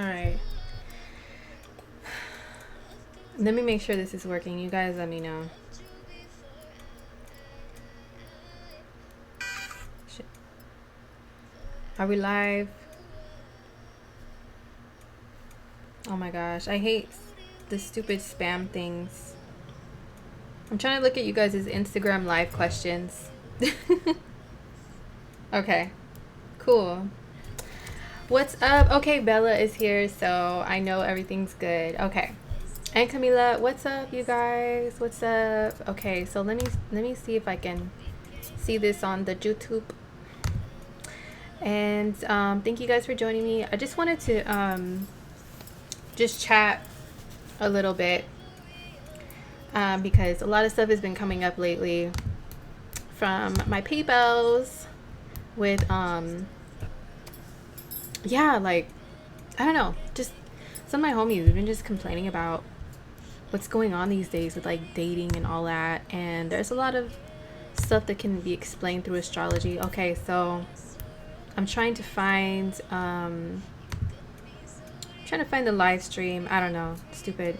All right. Let me make sure this is working. You guys let me know. Shit. Are we live? Oh my gosh. I hate the stupid spam things. I'm trying to look at you guys' Instagram live questions. Okay. Cool. What's up? Okay, Bella is here, so I know everything's good. Okay. And Camila, what's up, you guys? What's up? Okay, so let me see if I can see this on the YouTube. And thank you guys for joining me. I just wanted to just chat a little bit because a lot of stuff has been coming up lately from my peoples with yeah, like I don't know, just some of my homies have been just complaining about what's going on these days with like dating and all that, and there's a lot of stuff that can be explained through astrology. Okay, so I'm trying to find the live stream. I don't know, stupid.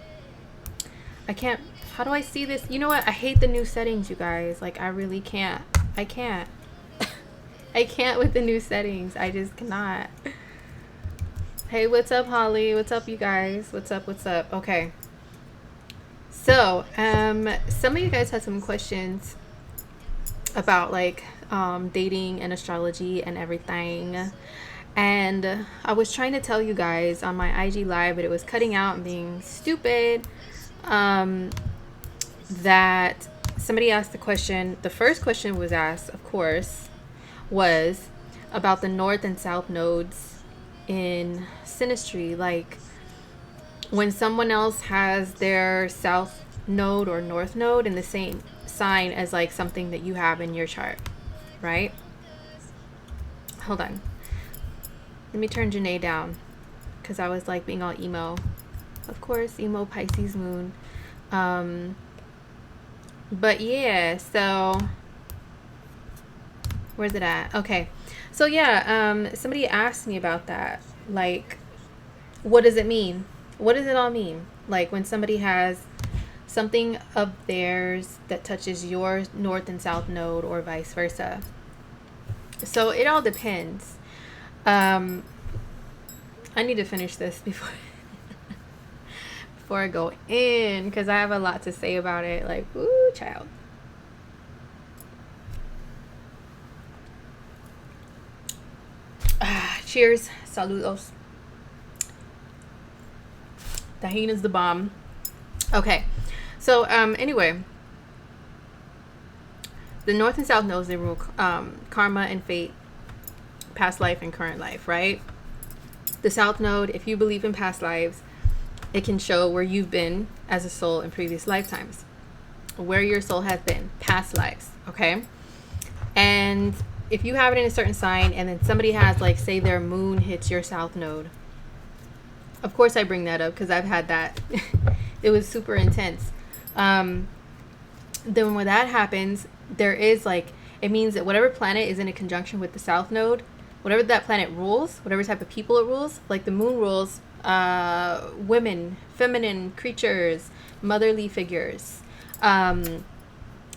I can't. How do I see this? You know what? I hate the new settings, you guys. Like I really can't. I can't. I can't with the new settings. I just cannot. Hey, what's up, Holly? What's up, you guys? What's up? What's up? Okay. So, some of you guys had some questions about like dating and astrology and everything. And I was trying to tell you guys on my IG live, but it was cutting out and being stupid. That somebody asked the question. The first question was asked, of course, was about the north and south nodes in synastry. Like when someone else has their south node or north node in the same sign as like something that you have in your chart, right? Hold on. Let me turn Janae down because I was like being all emo. Of course, emo Pisces moon. But yeah, so where's it at? Okay. So yeah, somebody asked me about that. Like, what does it mean? What does it all mean? Like when somebody has something of theirs that touches your north and south node or vice versa. So it all depends. I need to finish this before I go in because I have a lot to say about it. Like, ooh, child. Cheers. Saludos. Tahina's the bomb. Okay. So, anyway. The north and south nodes, they rule karma and fate, past life and current life, right? The south node, if you believe in past lives, it can show where you've been as a soul in previous lifetimes, where your soul has been, past lives, okay? And if you have it in a certain sign and then somebody has, like, say their moon hits your south node, of course I bring that up because I've had that. It was super intense. Then when that happens, there is like, it means that whatever planet is in a conjunction with the south node, whatever that planet rules, whatever type of people it rules, like the moon rules women, feminine creatures, motherly figures,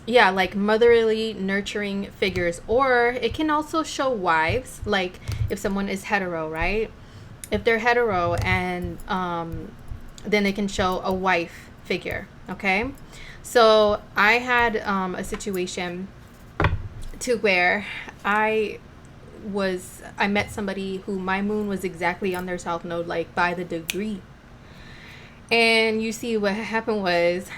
yeah, like motherly nurturing figures. Or it can also show wives, like if someone is hetero, right? If they're hetero, and then they can show a wife figure. Okay, so I had a situation to where I met somebody who my moon was exactly on their south node, like by the degree. And you see what happened was,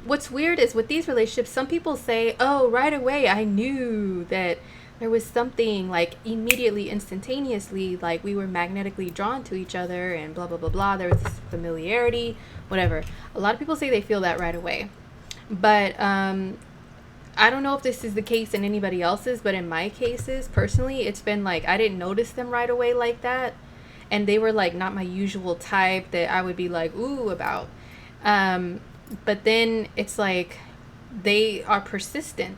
what's weird is with these relationships, some people say, oh, right away I knew that there was something, like immediately, instantaneously, like we were magnetically drawn to each other and blah, blah, blah, blah. There was this familiarity, whatever. A lot of people say they feel that right away. But I don't know if this is the case in anybody else's, but in my cases, personally, it's been like I didn't notice them right away like that. And they were like not my usual type that I would be like, ooh, about. But then it's like they are persistent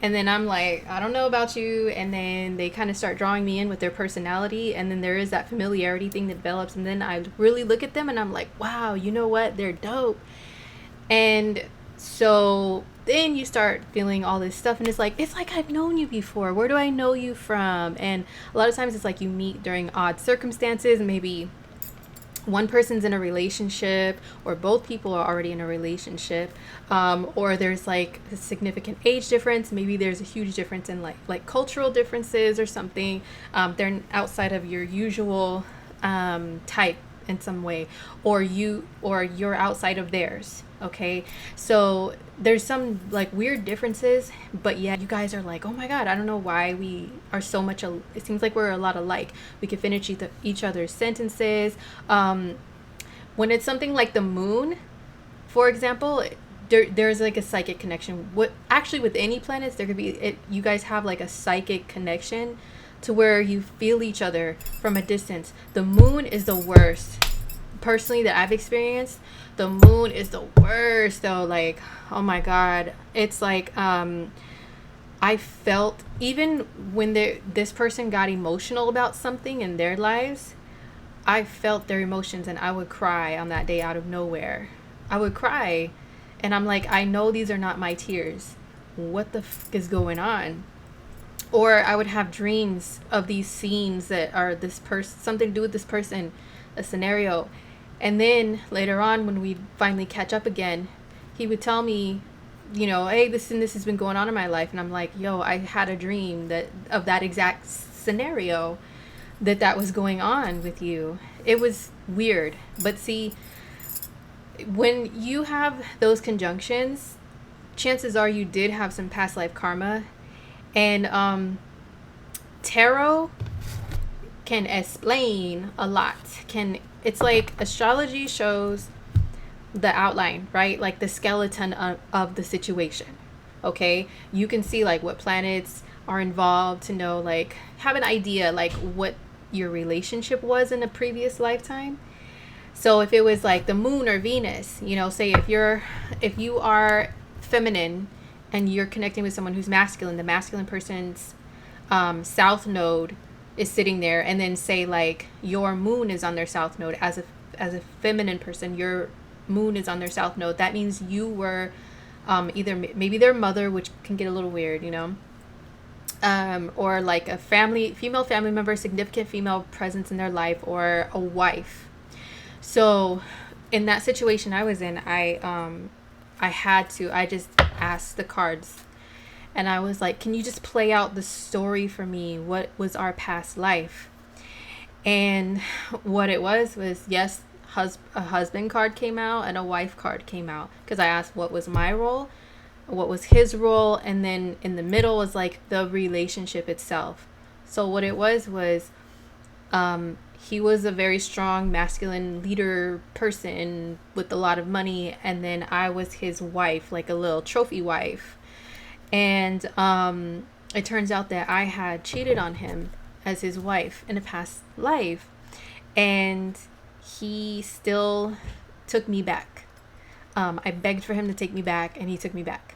And then I'm like, I don't know about you. And then they kind of start drawing me in with their personality. And then there is that familiarity thing that develops. And then I really look at them and I'm like, wow, you know what? They're dope. And so then you start feeling all this stuff. And it's like I've known you before. Where do I know you from? And a lot of times it's like you meet during odd circumstances. Maybe one person's in a relationship or both people are already in a relationship, or there's like a significant age difference. Maybe there's a huge difference in like cultural differences or something. They're outside of your usual type in some way, or you're outside of theirs. Okay, so there's some like weird differences, but yet you guys are like, oh my god, I don't know why we are so much it seems like we're a lot alike. We can finish each other's sentences. When it's something like the moon, for example, there's like a psychic connection. What actually with any planets, there could be you guys have like a psychic connection to where you feel each other from a distance. The moon is the worst. Personally, that I've experienced, the moon is the worst though. Like, oh my god, it's like I felt, even when this person got emotional about something in their lives, I felt their emotions and I would cry on that day out of nowhere. I would cry and I'm like, I know these are not my tears. What the is going on? Or I would have dreams of these scenes that are this person, something to do with this person, a scenario. And then later on, when we finally catch up again, he would tell me, you know, hey, this and this has been going on in my life. And I'm like, yo, I had a dream of that exact scenario that was going on with you. It was weird. But see, when you have those conjunctions, chances are you did have some past life karma. And tarot can explain a lot. It's like astrology shows the outline, right? Like the skeleton of the situation. Okay, you can see like what planets are involved to know, like have an idea like what your relationship was in a previous lifetime. So if it was like the moon or Venus, you know, say if you are feminine and you're connecting with someone who's masculine, the masculine person's south node is sitting there, and then say like your moon is on their south node. As a feminine person, your moon is on their south node. That means you were either maybe their mother, which can get a little weird, you know, or like a female family member, significant female presence in their life, or a wife. So in that situation I was in, I just asked the cards. And I was like, can you just play out the story for me? What was our past life? And what it was yes, a husband card came out and a wife card came out. Because I asked what was my role, what was his role, and then in the middle was like the relationship itself. So what it was he was a very strong masculine leader person with a lot of money. And then I was his wife, like a little trophy wife. And it turns out that I had cheated on him as his wife in a past life, and he still took me back. I begged for him to take me back, and he took me back.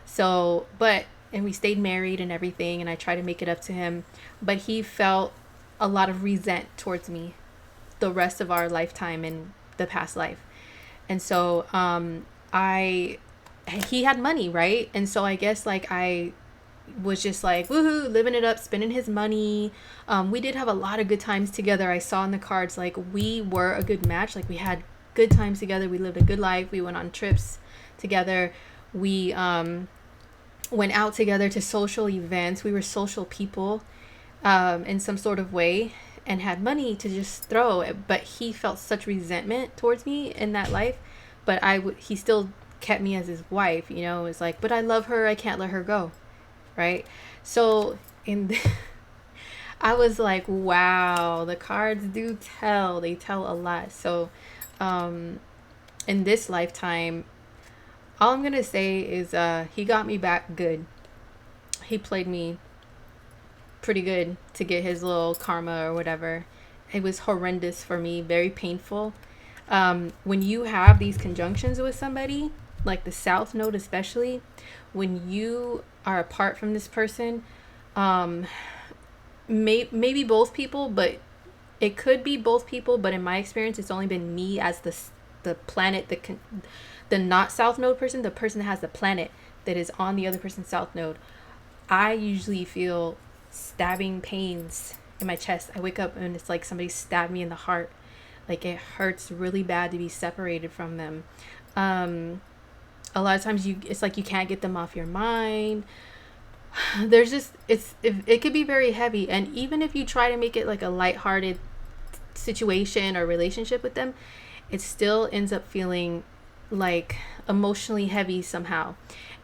So, and we stayed married and everything, and I tried to make it up to him, but he felt a lot of resent towards me the rest of our lifetime in the past life. And so he had money, right? And so I guess like I was just like woohoo, living it up, spending his money. We did have a lot of good times together. I saw in the cards like we were a good match. Like we had good times together. We lived a good life. We went on trips together. We went out together to social events. We were social people in some sort of way, and had money to just throw. But he felt such resentment towards me in that life. But he still kept me as his wife, you know. It's like, but I love her, I can't let her go, right? So I was like, wow, the cards do tell. They tell a lot. So in this lifetime, all I'm gonna say is he got me back good. He played me pretty good to get his little karma or whatever. It was horrendous for me, very painful. When you have these conjunctions with somebody, like the south node especially, when you are apart from this person. um maybe both people, but it could be both people, but in my experience it's only been me as the planet, the not south node person, the person that has the planet that is on the other person's south node. I usually feel stabbing pains in my chest. I wake up and it's like somebody stabbed me in the heart. Like it hurts really bad to be separated from them. A lot of times it's like you can't get them off your mind. There's just it could be very heavy, and even if you try to make it like a lighthearted situation or relationship with them, it still ends up feeling like emotionally heavy somehow.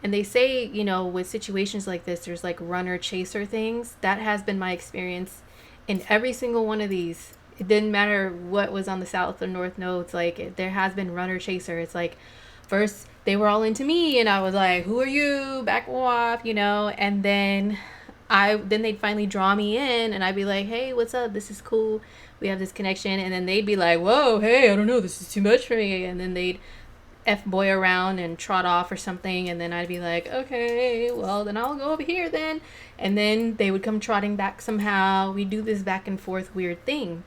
And they say, with situations like this, there's like runner chaser things. That has been my experience in every single one of these. It didn't matter what was on the south or north nodes. Like there has been runner chaser. It's like first they were all into me and I was like, who are you? Back off, and then they'd finally draw me in and I'd be like, hey, what's up? This is cool. We have this connection. And then they'd be like, whoa, hey, I don't know, this is too much for me. And then they'd F-boy around and trot off or something. And then I'd be like, okay, well, then I'll go over here then. And then they would come trotting back somehow. We do this back and forth weird thing.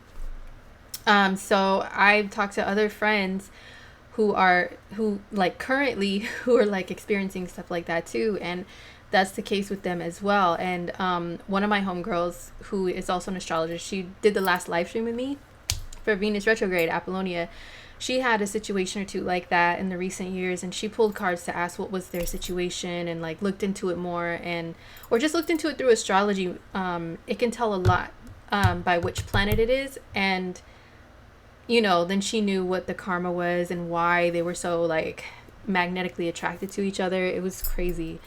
So I've talked to other friends who are experiencing stuff like that too, and that's the case with them as well. And one of my homegirls, who is also an astrologist, she did the last live stream with me for Venus retrograde, Apollonia. She had a situation or two like that in the recent years, and she pulled cards to ask what was their situation and like looked into it more, or just looked into it through astrology. It can tell a lot by which planet it is, and then she knew what the karma was and why they were so like magnetically attracted to each other. It was crazy.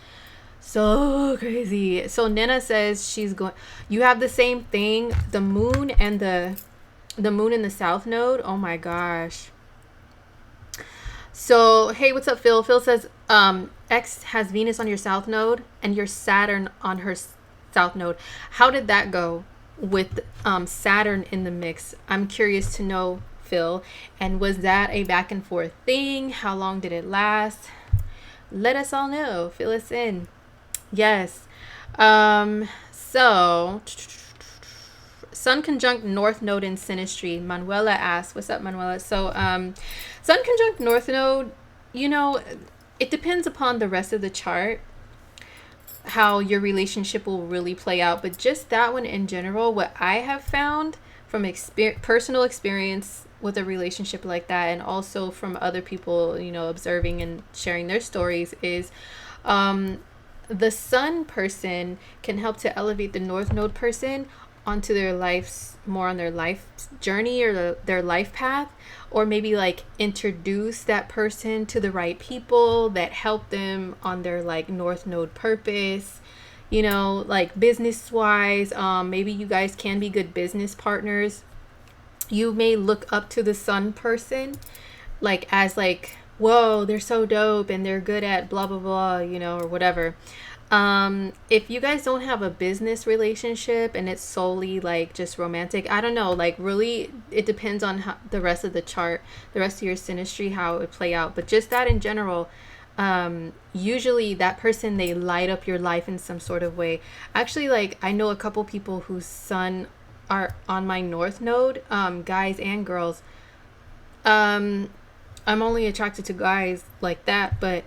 So crazy. So Nina says you have the same thing, the moon and the moon in the south node. Oh my gosh. So, hey, what's up, Phil? Phil says, X has Venus on your south node and your Saturn on her south node. How did that go with Saturn in the mix? I'm curious to know, Phil. And was that a back and forth thing? How long did it last? Let us all know. Fill us in. Yes. So Sun conjunct North Node in Synastry. Manuela asks, what's up, Manuela? So Sun conjunct North Node, it depends upon the rest of the chart how your relationship will really play out. But just that one in general, what I have found from personal experience with a relationship like that, and also from other people, observing and sharing their stories, is the Sun person can help to elevate the North Node person onto their life's more on their life journey or their life path, or maybe like introduce that person to the right people that help them on their like North Node purpose, like business wise. Maybe you guys can be good business partners. You may look up to the Sun person like as like, whoa, they're so dope and they're good at blah blah blah, or whatever. If you guys don't have a business relationship and it's solely like just romantic, I don't know, like really it depends on how the rest of the chart, the rest of your synastry, how it would play out. But just that in general, usually that person, they light up your life in some sort of way. Actually, like I know a couple people whose Sun are on my North Node, guys and girls. I'm only attracted to guys like that, but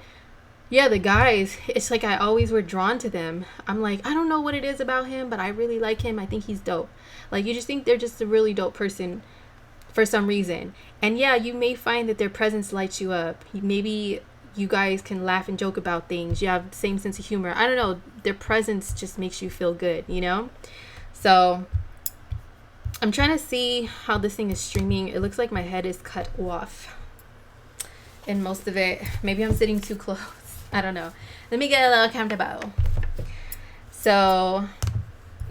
yeah, the guys, it's like I always were drawn to them. I'm like, I don't know what it is about him, but I really like him. I think he's dope. Like, you just think they're just a really dope person for some reason. And yeah, you may find that their presence lights you up. Maybe you guys can laugh and joke about things. You have the same sense of humor. I don't know. Their presence just makes you feel good, So I'm trying to see how this thing is streaming. It looks like my head is cut off in most of it. Maybe I'm sitting too close. I don't know. Let me get a little comfortable. So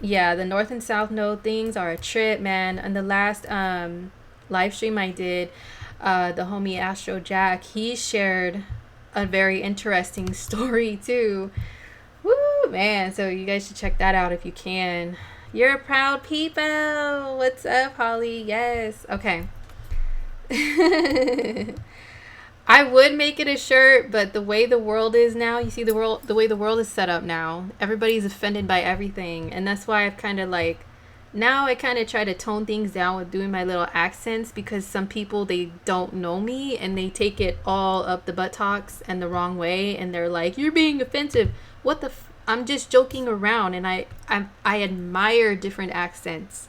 yeah, the North and South Node things are a trip, man. And the last live stream I did, the homie Astro Jack, he shared a very interesting story too. Woo, man. So you guys should check that out if you can. You're proud people. What's up, Holly? Yes. Okay. I would make it a shirt, but the way the world is now, you see the way the world is set up now, everybody's offended by everything. And that's why I've kind of like, now I kind of try to tone things down with doing my little accents, because some people, they don't know me and they take it all up the buttocks and the wrong way. And they're like, you're being offensive. What the I'm just joking around. And I admire different accents.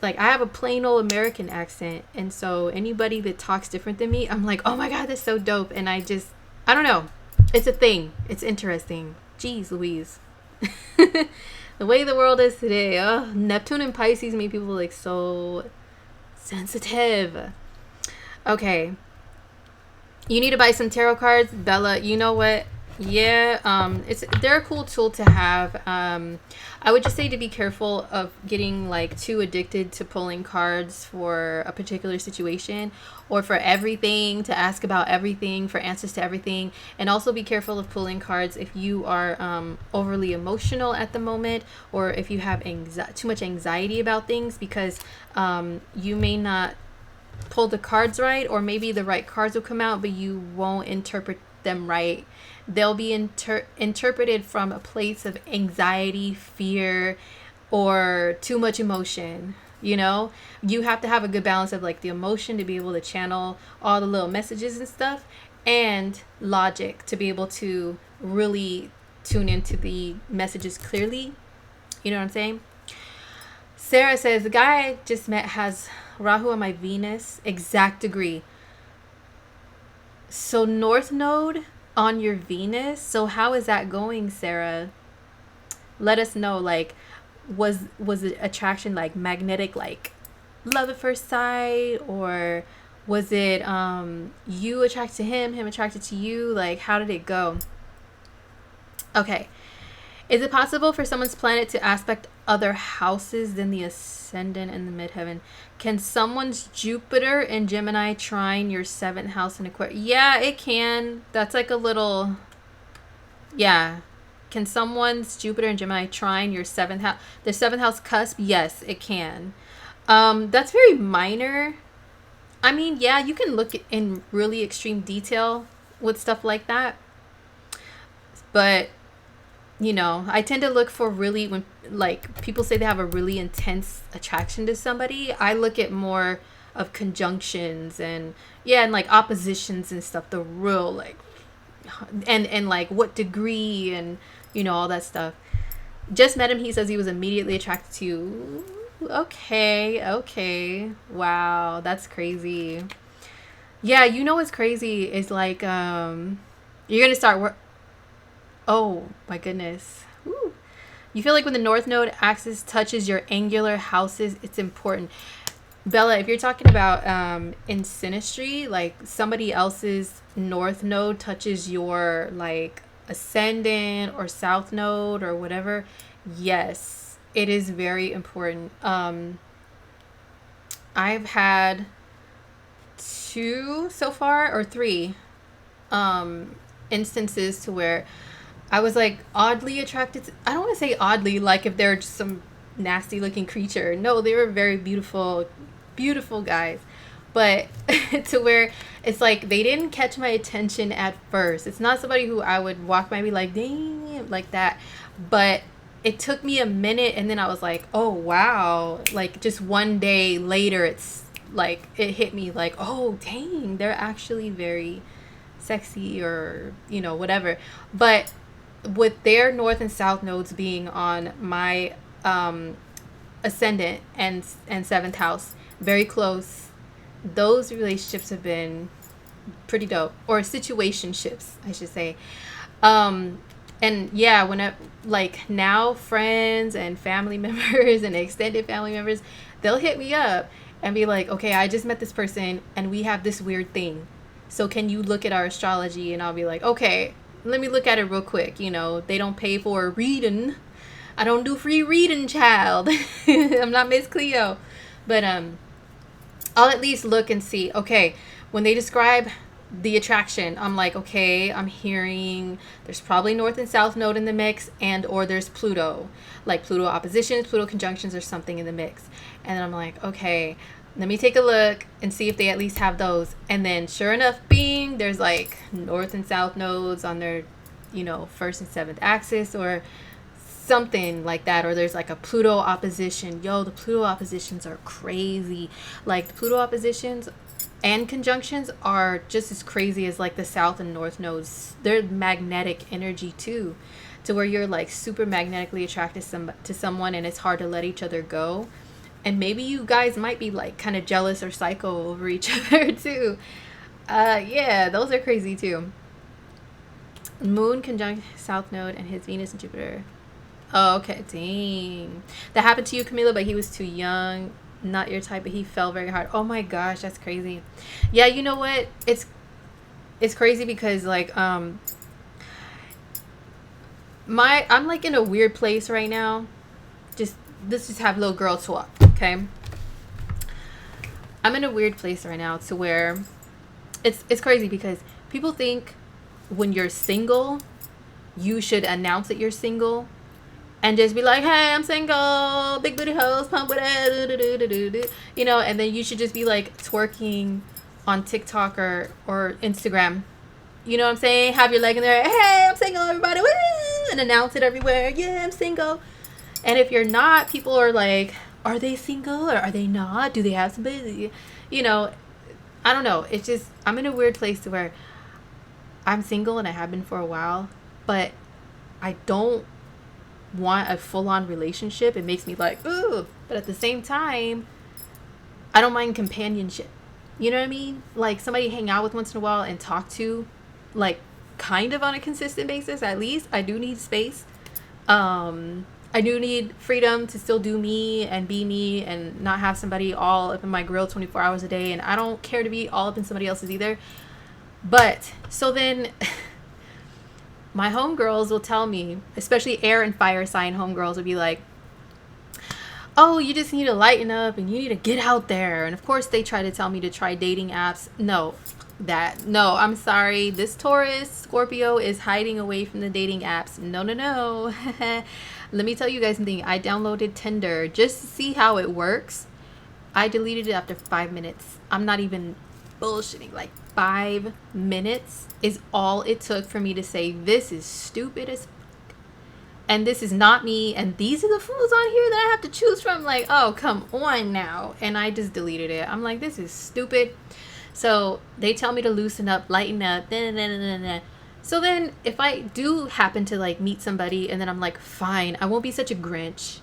Like, I have a plain old American accent, and so anybody that talks different than me, I'm like, oh my god, that's so dope. And I don't know, it's a thing, it's interesting. Jeez Louise. The way the world is today, Neptune and Pisces make people like so sensitive. Okay, you need to buy some tarot cards, Bella. You know what? Yeah, they're a cool tool to have. I would just say to be careful of getting like too addicted to pulling cards for a particular situation, or for everything, to ask about everything, for answers to everything. And also be careful of pulling cards if you are overly emotional at the moment, or if you have too much anxiety about things, because you may not pull the cards right, or maybe the right cards will come out, but you won't interpret them right. They'll be interpreted from a place of anxiety, fear, or too much emotion. You know, you have to have a good balance of like the emotion to be able to channel all the little messages and stuff, and logic to be able to really tune into the messages clearly. You know what I'm saying? Sarah says, the guy I just met has Rahu on my Venus, exact degree. So North Node on your Venus. So how is that going, Sarah? Let us know. Like, was the attraction like magnetic, like love at first sight, or was it you attracted to him, him attracted to you? Like, how did it go? Okay. Is it possible for someone's planet to aspect other houses than the ascendant and the midheaven? Can someone's Jupiter in Gemini trine your 7th house in Aquarius? Yeah, it can. That's like a little... Yeah. Can someone's Jupiter in Gemini trine your 7th house? The 7th house cusp? Yes, it can. That's very minor. I mean, yeah, you can look in really extreme detail with stuff like that. But... you know, I tend to look for really, when like people say they have a really intense attraction to somebody, I look at more of conjunctions and like oppositions and stuff, the real like, and like what degree, and you know, all that stuff. Just met him, he says he was immediately attracted to you. Okay, wow, that's crazy. Yeah, you know what's crazy is like you're gonna start oh my goodness. Woo. You feel like when the North Node axis touches your angular houses, it's important. Bella, if you're talking about in synastry, like somebody else's North Node touches your like ascendant or South Node or whatever, yes, it is very important. I've had 2 so far, or 3 instances to where I was like oddly attracted to, I don't want to say oddly, like if they're just some nasty looking creature. No, they were very beautiful, beautiful guys. But to where it's like they didn't catch my attention at first. It's not somebody who I would walk by and be like, dang, like that. But it took me a minute, and then I was like, oh, wow. Like just one day later, it's like it hit me like, oh, dang, they're actually very sexy, or, you know, whatever. But with their North and South nodes being on my ascendant and 7th house, very close, those relationships have been pretty dope, or situationships, I should say. And yeah, when I, like now friends and family members and extended family members, they'll hit me up and be like, okay, I just met this person and we have this weird thing, so can you look at our astrology? And I'll be like, okay, let me look at it real quick. You know, they don't pay for a reading. I don't do free reading, child. I'm not Miss Cleo. But I'll at least look and see, okay, when they describe the attraction, I'm like, okay, I'm hearing there's probably North and South node in the mix, and or there's Pluto, like Pluto oppositions, Pluto conjunctions, or something in the mix. And then I'm like, okay, Let me take a look and see if they at least have those. And then sure enough, bing, there's like north and south nodes on their, you know, first and seventh axis or something like that. Or there's like a Pluto opposition. Yo, the Pluto oppositions are crazy. Like the Pluto oppositions and conjunctions are just as crazy as like the south and north nodes. They're magnetic energy too, to where you're like super magnetically attracted to someone and it's hard to let each other go. And maybe you guys might be like kind of jealous or psycho over each other too. Yeah, those are crazy too. Moon conjunct South Node and his Venus and Jupiter. Oh, okay. Dang. That happened to you, Camila, but he was too young. Not your type, but he fell very hard. Oh my gosh, that's crazy. Yeah, you know what? It's crazy because like I'm like in a weird place right now. Let's just have little girl talk, okay? I'm in a weird place right now to where it's crazy because people think when you're single, you should announce that you're single and just be like, hey, I'm single, big booty hoes, pump with it, you know, and then you should just be like twerking on TikTok or Instagram. You know what I'm saying? Have your leg in there, hey, I'm single, everybody, woo! And announce it everywhere. Yeah, I'm single. And if you're not, people are like, are they single or are they not? Do they have somebody? You know, I don't know. It's just, I'm in a weird place to where I'm single and I have been for a while, but I don't want a full-on relationship. It makes me like, ooh. But at the same time, I don't mind companionship. You know what I mean? Like somebody hang out with once in a while and talk to, like kind of on a consistent basis. At least I do need space. I do need freedom to still do me and be me and not have somebody all up in my grill 24 hours a day. And I don't care to be all up in somebody else's either. But so then my homegirls will tell me, especially air and fire sign homegirls will be like, oh, you just need to lighten up and you need to get out there. And of course they try to tell me to try dating apps. No, I'm sorry. This Taurus Scorpio is hiding away from the dating apps. No. Let me tell you guys something. I downloaded Tinder just to see how it works. I deleted it after 5 minutes. I'm not even bullshitting. Like 5 minutes is all it took for me to say, this is stupid as fuck. And this is not me. And these are the fools on here that I have to choose from. Like, oh, come on now. And I just deleted it. I'm like, this is stupid. So they tell me to loosen up, lighten up. So then if I do happen to like meet somebody and then I'm like, fine, I won't be such a Grinch.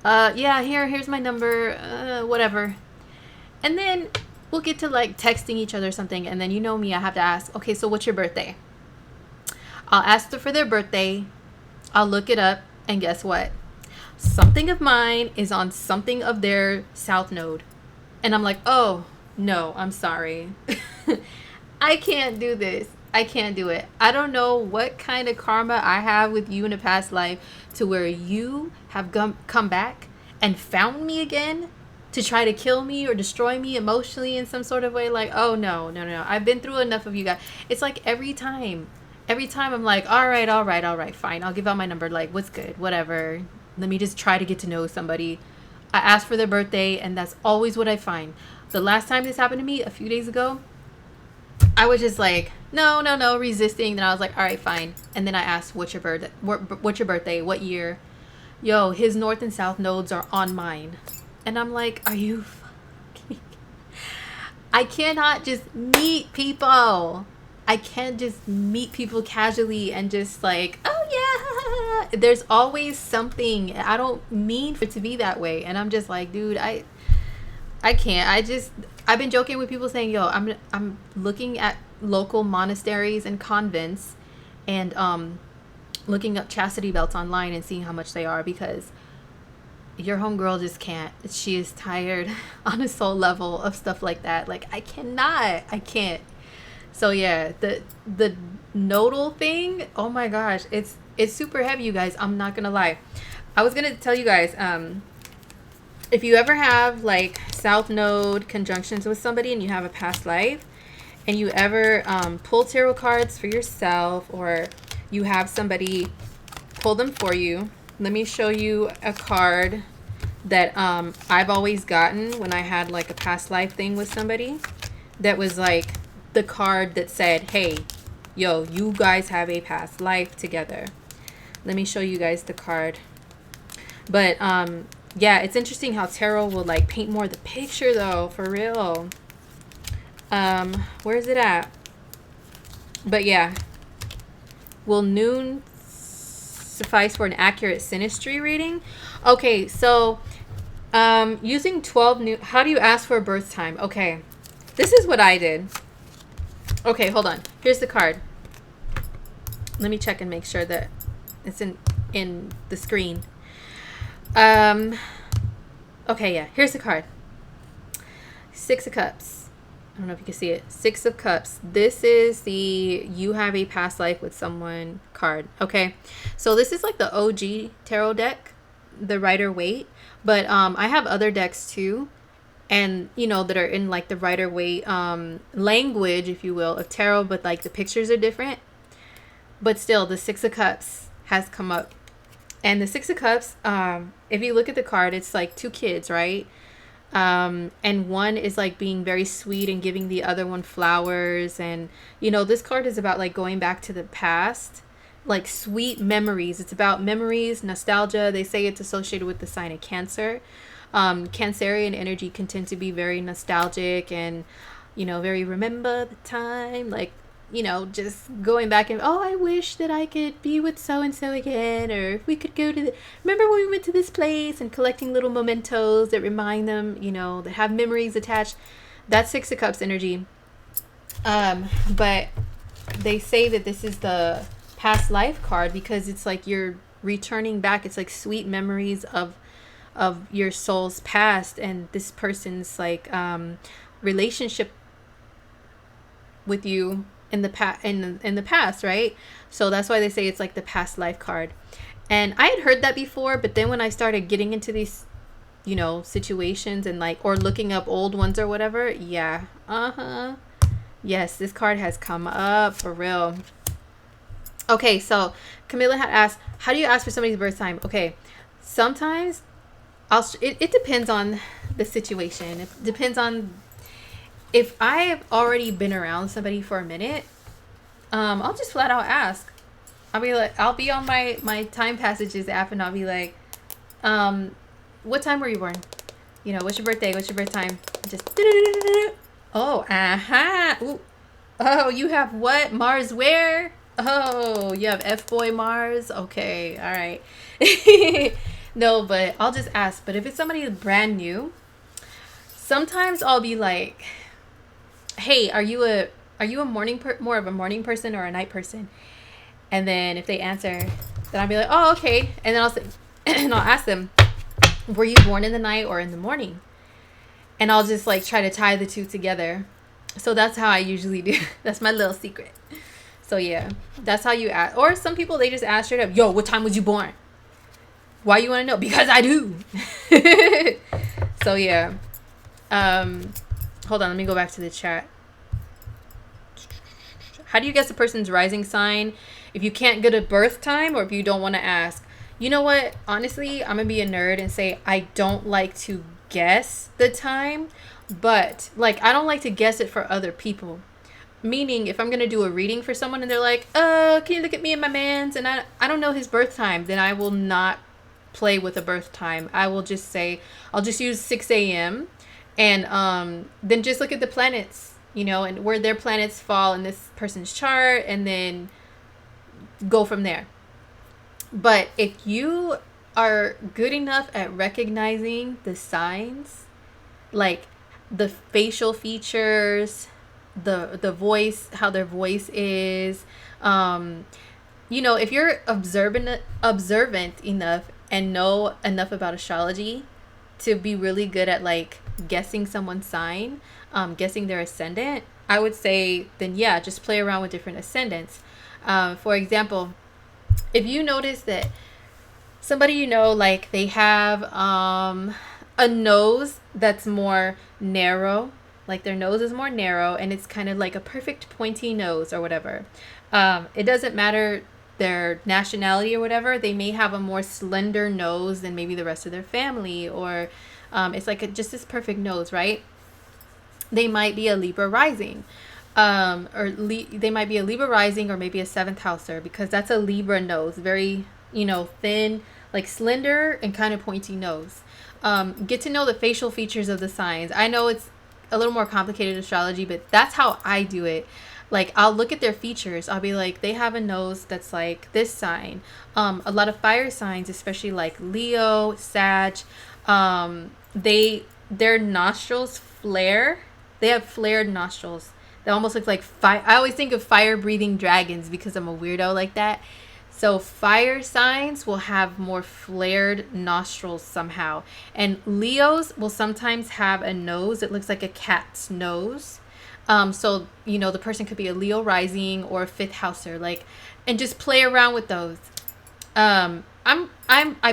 Yeah, here's my number, whatever. And then we'll get to like texting each other or something. And then you know me, I have to ask, okay, so what's your birthday? I'll ask them for their birthday. I'll look it up. And guess what? Something of mine is on something of their south node. And I'm like, oh, no, I'm sorry. I can't do this. I can't do it. I don't know what kind of karma I have with you in a past life to where you have come back and found me again to try to kill me or destroy me emotionally in some sort of way. Like, oh, no. I've been through enough of you guys. It's like every time I'm like, all right, fine. I'll give out my number. Like, what's good? Whatever. Let me just try to get to know somebody. I ask for their birthday and that's always what I find. The last time this happened to me a few days ago, I was just like, no, resisting. Then I was like, all right, fine. And then I asked, what's your birthday? What year? Yo, his north and south nodes are on mine. And I'm like, are you fucking... I cannot just meet people. I can't just meet people casually and just like, oh yeah. There's always something. I don't mean for it to be that way. And I'm just like, dude, I can't. I've been joking with people saying, yo, I'm looking at local monasteries and convents and looking up chastity belts online and seeing how much they are because your homegirl just can't. She is tired on a soul level of stuff like that. Like, I can't. So yeah, the nodal thing, oh my gosh, it's super heavy, you guys. I'm not gonna lie. I was gonna tell you guys, if you ever have like south node conjunctions with somebody and you have a past life and you ever pull tarot cards for yourself or you have somebody pull them for you, let me show you a card that I've always gotten when I had like a past life thing with somebody, that was like the card that said, hey, yo, you guys have a past life together. Let me show you guys the card. But yeah, it's interesting how tarot will like paint more of the picture though, for real. Where is it at? But yeah, will noon suffice for an accurate synastry reading? Okay, so using 12 noon, how do you ask for a birth time? Okay, this is what I did. Okay, hold on. Here's the card. Let me check and make sure that it's in the screen. Okay, yeah, here's the card. 6 of Cups. I don't know if you can see it. 6 of Cups. This is the you have a past life with someone card. Okay, so this is like the OG tarot deck, the Rider-Waite. But I have other decks too, and you know, that are in like the Rider-Waite language, if you will, of tarot, but like the pictures are different. But still, the 6 of Cups has come up. And the 6 of Cups, if you look at the card, it's like 2 kids, right? And one is like being very sweet and giving the other one flowers. And, you know, this card is about like going back to the past, like sweet memories. It's about memories, nostalgia. They say it's associated with the sign of Cancer. Cancerian energy can tend to be very nostalgic and, you know, very remember the time, like, you know, just going back and, oh, I wish that I could be with so-and-so again, or if we could go to remember when we went to this place, and collecting little mementos that remind them, you know, that have memories attached. That's 6 of Cups energy. But they say that this is the past life card because it's like you're returning back. It's like sweet memories of your soul's past and this person's like relationship with you in the past, right? So that's why they say it's like the past life card. And I had heard that before, but then when I started getting into these, you know, situations and like, or looking up old ones or whatever, yeah, yes, this card has come up for real. Okay, so Camilla had asked, how do you ask for somebody's birth time? Okay, sometimes it depends on the situation. It depends on if I've already been around somebody for a minute. I'll just flat out ask. I'll be on my time passages app, and I'll be like, what time were you born? You know, what's your birthday? What's your birth time? Just oh, ooh. Oh, you have what? Mars where? Oh, you have F-boy Mars. Okay, all right. No, but I'll just ask. But if it's somebody brand new, sometimes I'll be like, hey, are you a more of a morning person or a night person? And then if they answer, then I'll be like, oh, okay. And then I'll say, and I'll ask them, were you born in the night or in the morning? And I'll just like try to tie the two together. So that's how I usually do. That's my little secret. So yeah, that's how you ask. Or some people, they just ask straight up, yo, what time was you born? Why you want to know? Because I do. So yeah. Hold on, let me go back to the chat. How do you guess a person's rising sign if you can't get a birth time or if you don't want to ask? You know what? Honestly, I'm going to be a nerd and say I don't like to guess the time, but like I don't like to guess it for other people. Meaning if I'm going to do a reading for someone and they're like, can you look at me and my man's, and I don't know his birth time, then I will not play with a birth time. I will just say, I'll just use 6 a.m. and then just look at the planets, you know, and where their planets fall in this person's chart, and then go from there. But if you are good enough at recognizing the signs, like the facial features, the voice, how their voice is, you know, if you're observant enough and know enough about astrology to be really good at like guessing someone's sign, guessing their ascendant, I would say then yeah, just play around with different ascendants. For example, if you notice that somebody, you know, like they have a nose that's more narrow, like their nose is more narrow and it's kind of like a perfect pointy nose or whatever, it doesn't matter their nationality or whatever, they may have a more slender nose than maybe the rest of their family, or it's like just this perfect nose, right? They might be a Libra rising, they might be a Libra rising, or maybe a seventh houser, because that's a Libra nose, very, thin, like slender and kind of pointy nose. Get to know the facial features of the signs. I know it's a little more complicated astrology, but that's how I do it. Like, I'll look at their features. I'll be like, they have a nose that's like this sign. A lot of fire signs, especially like Leo, Sag, their nostrils flare. They have flared nostrils. They almost look like fire. I always think of fire breathing dragons because I'm a weirdo like that. So fire signs will have more flared nostrils somehow. And Leos will sometimes have a nose that looks like a cat's nose. So, the person could be a Leo rising or a fifth houser, like, and just play around with those. I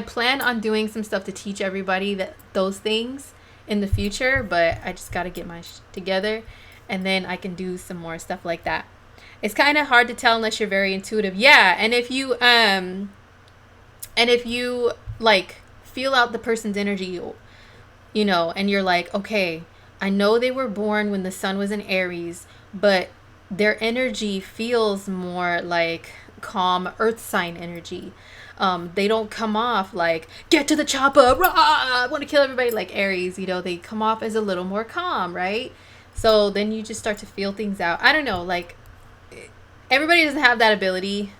plan on doing some stuff to teach everybody those things in the future, but I just got to get my together, and then I can do some more stuff like that. It's kind of hard to tell unless you're very intuitive. Yeah. And if you like feel out the person's energy, and you're like, okay, I know they were born when the sun was in Aries, but their energy feels more like calm earth sign energy. They don't come off like, get to the chopper, rah, I want to kill everybody, like Aries. They come off as a little more calm, right? So then you just start to feel things out. I don't know, like, everybody doesn't have that ability.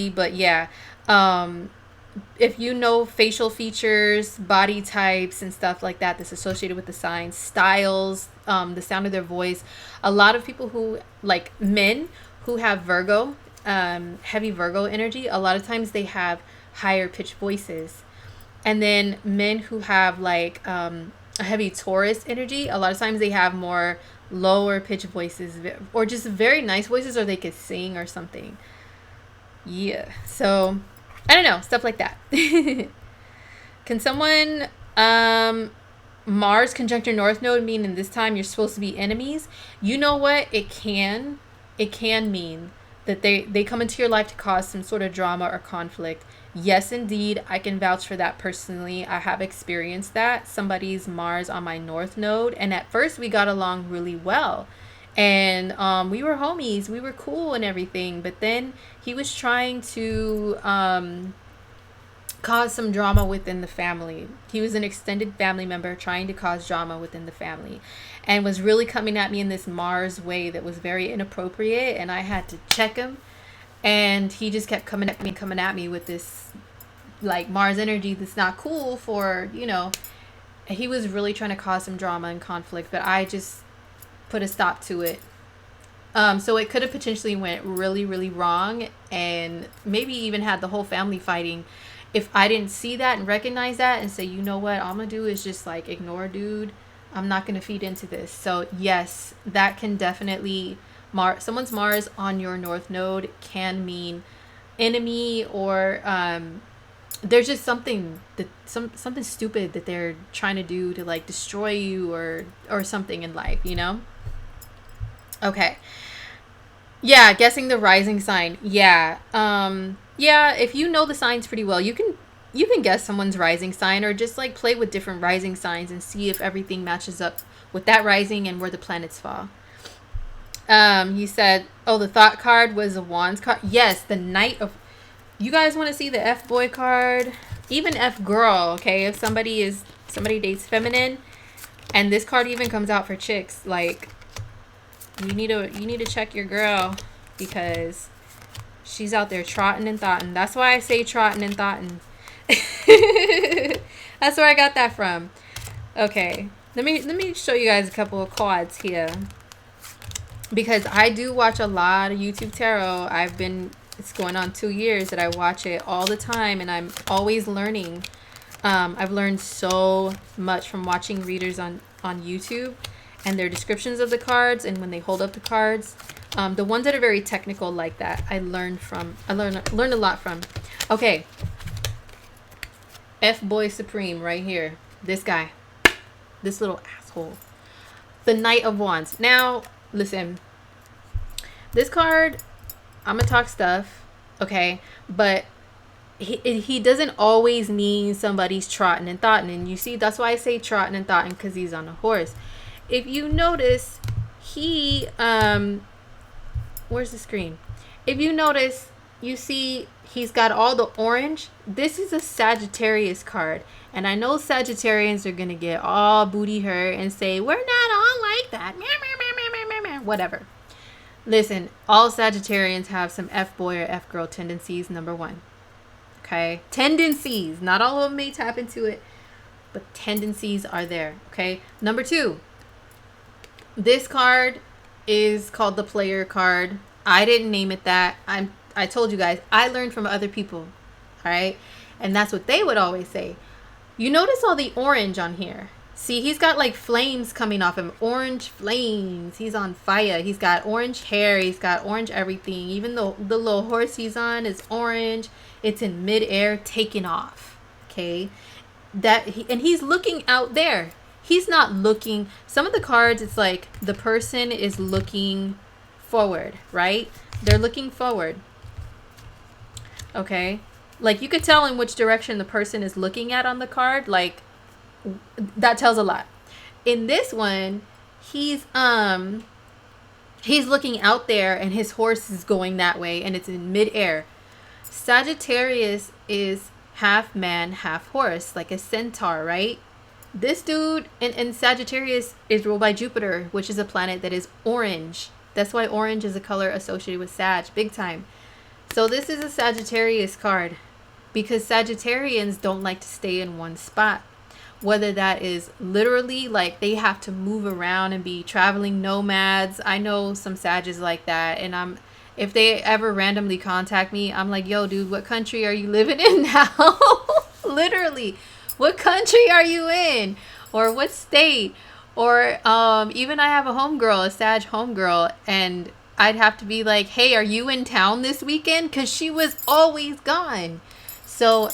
But yeah. If you know facial features, body types, and stuff like that that's associated with the signs, styles, the sound of their voice. A lot of people who, like men who have Virgo, heavy Virgo energy, a lot of times they have higher pitched voices. And then men who have like a heavy Taurus energy, a lot of times they have more lower pitched voices, or just very nice voices, or they could sing or something. Yeah. So I don't know, stuff like that. Can someone Mars conjunct your North Node mean in this time you're supposed to be enemies? You know what? It can mean that they come into your life to cause some sort of drama or conflict. Yes, indeed, I can vouch for that personally. I have experienced that. Somebody's Mars on my North Node, and at first we got along really well. And we were homies, we were cool and everything, but then he was trying to cause some drama within the family. He was an extended family member trying to cause drama within the family, and was really coming at me in this Mars way that was very inappropriate, and I had to check him. And he just kept coming at me with this like Mars energy that's not cool for, he was really trying to cause some drama and conflict, but I just put a stop to it. So it could have potentially went really, really wrong, and maybe even had the whole family fighting if I didn't see that and recognize that and say, you know what, all I'm gonna do is just like ignore dude. I'm not gonna feed into this. So yes, that can definitely someone's Mars on your North Node can mean enemy, or there's just something something stupid that they're trying to do to like destroy you or something in life, Okay. Yeah, guessing the rising sign. Yeah. Yeah, if you know the signs pretty well, you can guess someone's rising sign, or just like play with different rising signs and see if everything matches up with that rising and where the planets fall. He said, oh, the thought card was a wands card. Yes, the Knight of... You guys want to see the F-boy card? Even F-girl, okay? If somebody dates feminine, and this card even comes out for chicks, like, you need to check your girl, because she's out there trotting and thoughting. That's why I say trotting and thoughting. That's where I got that from. Okay, let me show you guys a couple of cards here, because I do watch a lot of YouTube tarot. It's going on 2 years that I watch it all the time, and I'm always learning. I've learned so much from watching readers on YouTube and their descriptions of the cards, and when they hold up the cards. The ones that are very technical like that, I learned a lot from. Okay. F-boy supreme right here. This guy. This little asshole. The Knight of Wands. Now, listen. This card I'm gonna talk stuff, okay? But he doesn't always mean somebody's trotting and thoughting. And you see, that's why I say trotting and thoughting, because he's on a horse. If you notice, he where's the screen? If you notice, you see he's got all the orange. This is a Sagittarius card. And I know Sagittarians are going to get all booty hurt and say, we're not all like that. Whatever. Listen, all Sagittarians have some F-boy or F-girl tendencies, number one. Okay? Tendencies. Not all of them may tap into it, but tendencies are there. Okay? Number two. This card is called the player card. I didn't name it that. I told you guys, I learned from other people. All right? And that's what they would always say. You notice all the orange on here. See, he's got like flames coming off him. Orange flames. He's on fire. He's got orange hair. He's got orange everything. Even though the little horse he's on is orange. It's in midair taking off. Okay? And he's looking out there. He's not looking. Some of the cards, it's like the person is looking forward, right? They're looking forward. Okay? Like, you could tell in which direction the person is looking at on the card. Like, that tells a lot. In this one, he's looking out there and his horse is going that way and it's in midair. Sagittarius is half man, half horse, like a centaur, right? This dude in Sagittarius is ruled by Jupiter, which is a planet that is orange. That's why orange is a color associated with Sag, big time. So this is a Sagittarius card because Sagittarians don't like to stay in one spot. Whether that is literally like they have to move around and be traveling nomads. I know some Sages like that. And if they ever randomly contact me, I'm like, yo, dude, what country are you living in now? Literally. What country are you in? Or what state? Or even I have a homegirl, a Sag homegirl, and I'd have to be like, hey, are you in town this weekend? Because she was always gone. So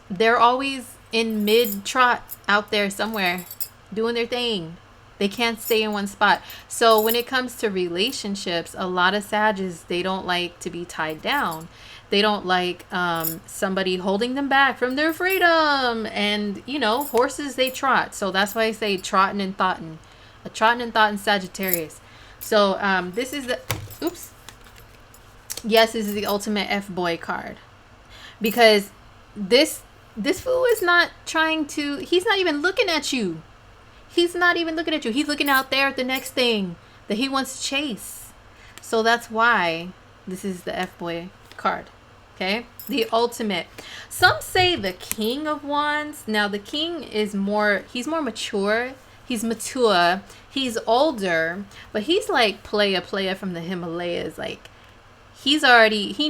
they're always in mid-trot out there somewhere doing their thing. They can't stay in one spot. So when it comes to relationships, a lot of Sages, they don't like to be tied down. They don't like somebody holding them back from their freedom. And, you know, horses, they trot. So that's why I say trotting and thoughtin'. A trotting and thoughtin' Sagittarius. So this is the... Oops. Yes, this is the ultimate F-boy card. Because this fool is not trying to... He's not even looking at you. He's not even looking at you. He's looking out there at the next thing that he wants to chase. So that's why this is the F-boy card. Okay, the ultimate. Some say the King of Wands. Now the King is he's more mature. He's mature. He's older, but he's like playa from the Himalayas. Like he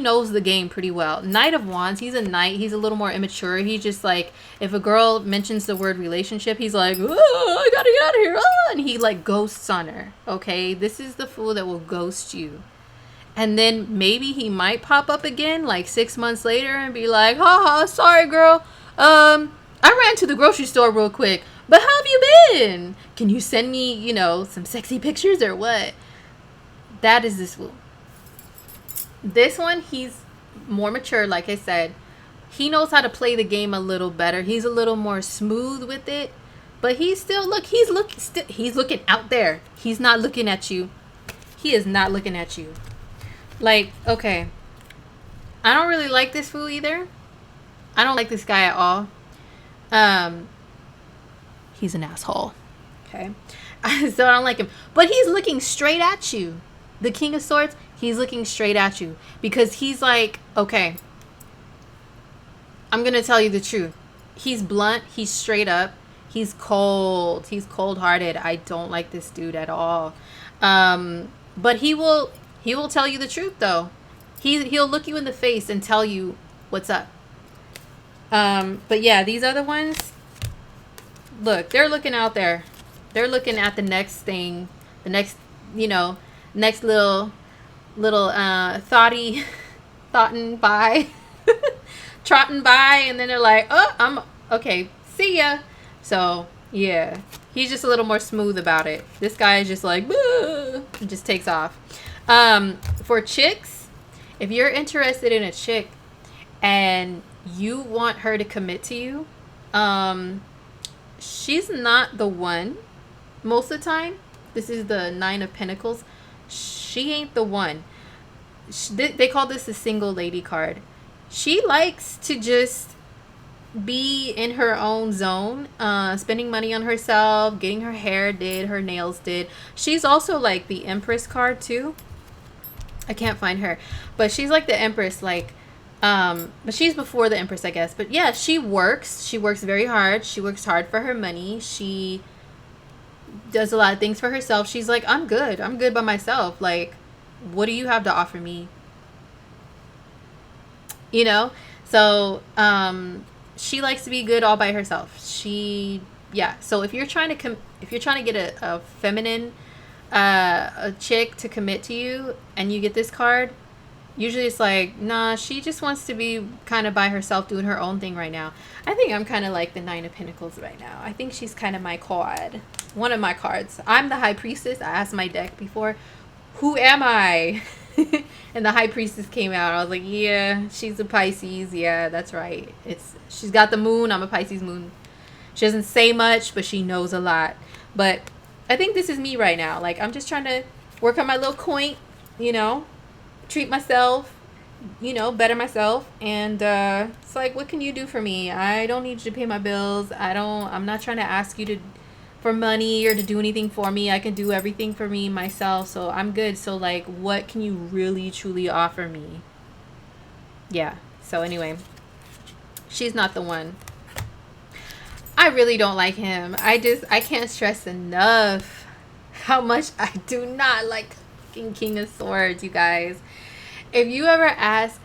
knows the game pretty well. Knight of Wands, he's a knight. He's a little more immature. He's just like, if a girl mentions the word relationship, he's like, oh, I gotta get out of here. Oh, and he like ghosts on her. Okay, this is the fool that will ghost you. And then maybe he might pop up again like 6 months later and be like, haha, sorry girl. I ran to the grocery store real quick, but how have you been? Can you send me, you know, some sexy pictures or what? That is this fool. This one, he's more mature, like I said. He knows how to play the game a little better. He's a little more smooth with it. But he's looking out there. He's not looking at you. He is not looking at you. Like, okay, I don't really like this fool either. I don't like this guy at all. He's an asshole. Okay. So I don't like him. But he's looking straight at you. The King of Swords, he's looking straight at you. Because he's like, okay, I'm going to tell you the truth. He's blunt. He's straight up. He's cold. He's cold-hearted. I don't like this dude at all. But he will tell you the truth, though. He'll look you in the face and tell you what's up. But yeah, these other ones, look, they're looking out there. They're looking at the next thing, the next, you know, next little thoughtin' by, trotting by, and then they're like, oh, I'm okay, see ya. So yeah, he's just a little more smooth about it. This guy is just like, it just takes off. For chicks, If you're interested in a chick and you want her to commit to you, she's not the one most of the time. This is the Nine of Pentacles. She ain't the one. They call this the single lady card. She likes to just be in her own zone, spending money on herself, getting her hair did, her nails did. She's also like the Empress card too. I can't find her, but she's like the Empress, like, but she's before the Empress, I guess. But yeah, she works very hard. She works hard for her money. She does a lot of things for herself. She's like, I'm good by myself. Like, what do you have to offer me? You know? So she likes to be good all by herself. Yeah, so if you're trying to get a feminine a chick to commit to you and you get this card, usually it's like, nah, she just wants to be kind of by herself doing her own thing right now. I think I'm kind of like the Nine of Pentacles right now. I think she's kind of my card. One of my cards. I'm the High Priestess. I asked my deck before, who am I? And the High Priestess came out. I was like, yeah, she's a Pisces. Yeah, that's right. She's got the moon. I'm a Pisces moon. She doesn't say much, but she knows a lot. But I think this is me right now. Like, I'm just trying to work on my little coin, treat myself, better myself. And it's like, what can you do for me? I don't need you to pay my bills. I'm not trying to ask you for money or to do anything for me. I can do everything for me myself. So I'm good. So like, what can you really truly offer me? Yeah. So anyway, she's not the one. I really don't like him. I can't stress enough how much I do not like the fucking King of Swords, you guys. If you ever ask,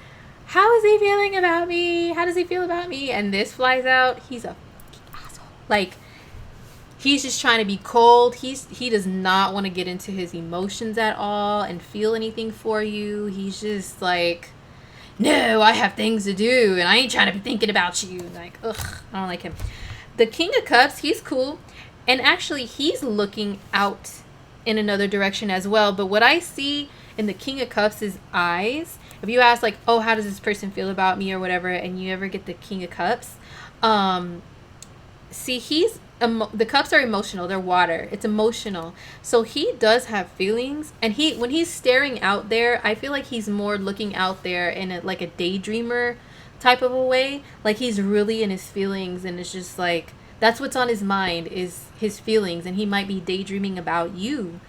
how is he feeling about me? How does he feel about me? And this flies out, he's a asshole. Like, he's just trying to be cold. He does not want to get into his emotions at all and feel anything for you. He's just like, no, I have things to do and I ain't trying to be thinking about you. Like, ugh, I don't like him. The King of Cups, he's cool. And actually, he's looking out in another direction as well. But what I see in the King of Cups' eyes, if you ask, like, oh, how does this person feel about me or whatever, and you ever get the King of Cups, see, the cups are emotional. They're water. It's emotional. So he does have feelings. And when he's staring out there, I feel like he's more looking out there in like a daydreamer type of a way. Like, he's really in his feelings, and it's just like, that's what's on his mind is his feelings, and he might be daydreaming about you.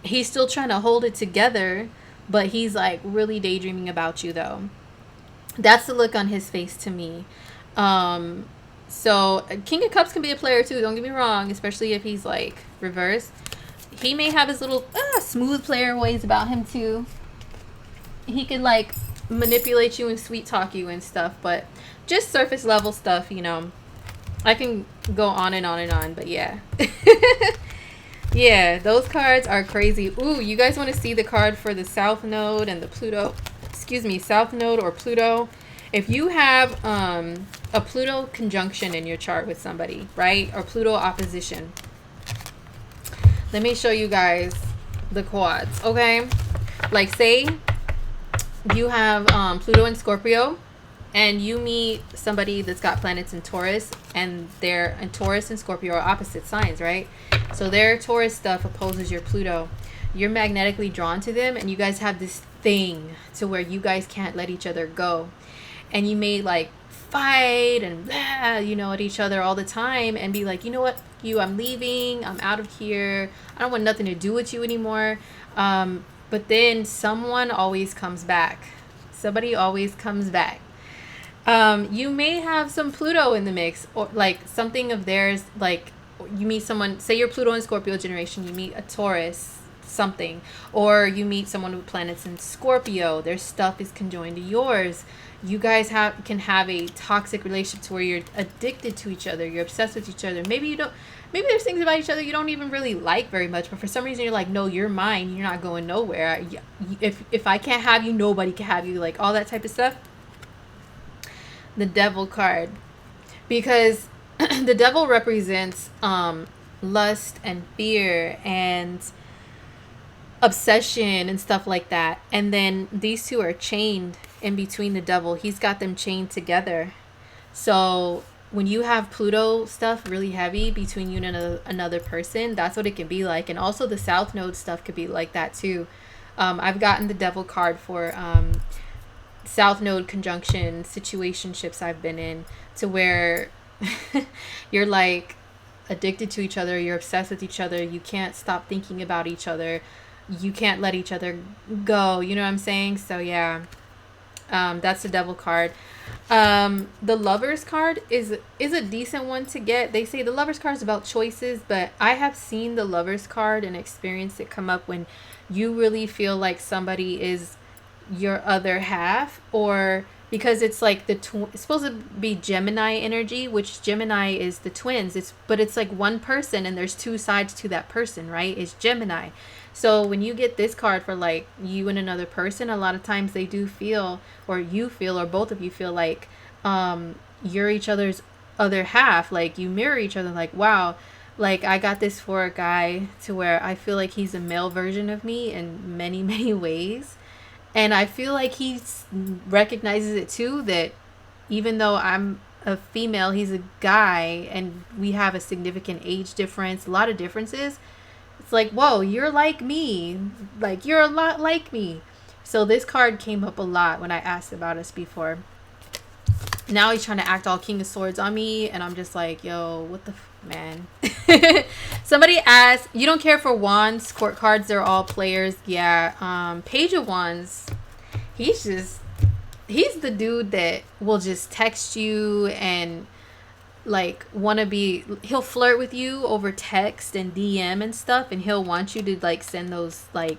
He's still trying to hold it together, but he's like really daydreaming about you though. That's the look on his face to me. So King of Cups can be a player too, don't get me wrong, especially if he's like reversed. He may have his little smooth player ways about him too. He could like manipulate you and sweet talk you and stuff, but just surface level stuff, I can go on and on and on, but yeah. Yeah, those cards are crazy. Ooh, you guys want to see the card for the South Node and the Pluto? Excuse me, South Node or Pluto. If you have a Pluto conjunction in your chart with somebody, right? Or Pluto opposition. Let me show you guys the quads, okay? Like, say you have Pluto and Scorpio, and you meet somebody that's got planets in Taurus, and Taurus and Scorpio are opposite signs, right? So their Taurus stuff opposes your Pluto. You're magnetically drawn to them, and you guys have this thing to where you guys can't let each other go. And you may like fight and at each other all the time and be like, you know what, I'm leaving, I'm out of here, I don't want nothing to do with you anymore. But then someone always comes back. Somebody always comes back. You may have some Pluto in the mix, or like something of theirs, like you meet someone, say you're Pluto and Scorpio generation, you meet a Taurus something, or you meet someone with planets in Scorpio, their stuff is conjoined to yours. You guys can have a toxic relationship to where you're addicted to each other, you're obsessed with each other. Maybe there's things about each other you don't even really like very much, but for some reason you're like, no, you're mine, you're not going nowhere. If I can't have you, nobody can have you, like all that type of stuff. The Devil card, because the Devil represents lust and fear, and obsession and stuff like that. And then these two are chained in between the devil. He's got them chained together. So when you have Pluto stuff really heavy between you and another person, that's what it can be like. And also the South Node stuff could be like that too. I've gotten the devil card for South Node conjunction situationships I've been in, to where you're like addicted to each other, you're obsessed with each other, you can't stop thinking about each other, you can't let each other go, you know what I'm saying? So yeah, that's the devil card. The lovers card is a decent one to get. They say the lovers card is about choices, but I have seen the lovers card and experienced it come up when you really feel like somebody is your other half, or because it's like it's supposed to be Gemini energy, which Gemini is the twins. But it's like one person and there's two sides to that person, right? It's Gemini. So when you get this card for like you and another person, a lot of times they do feel, or you feel, or both of you feel like you're each other's other half. Like you mirror each other, like, wow, like I got this for a guy to where I feel like he's a male version of me in many, many ways. And I feel like he recognizes it too, that even though I'm a female, he's a guy, and we have a significant age difference, a lot of differences. It's like, whoa, you're like me. Like, you're a lot like me. So this card came up a lot when I asked about us before. Now he's trying to act all King of Swords on me, and I'm just like, yo, what the man. Somebody asked, you don't care for wands, court cards, they're all players. Yeah. Page of Wands, he's the dude that will just text you and like he'll flirt with you over text and DM and stuff, and he'll want you to like send those like,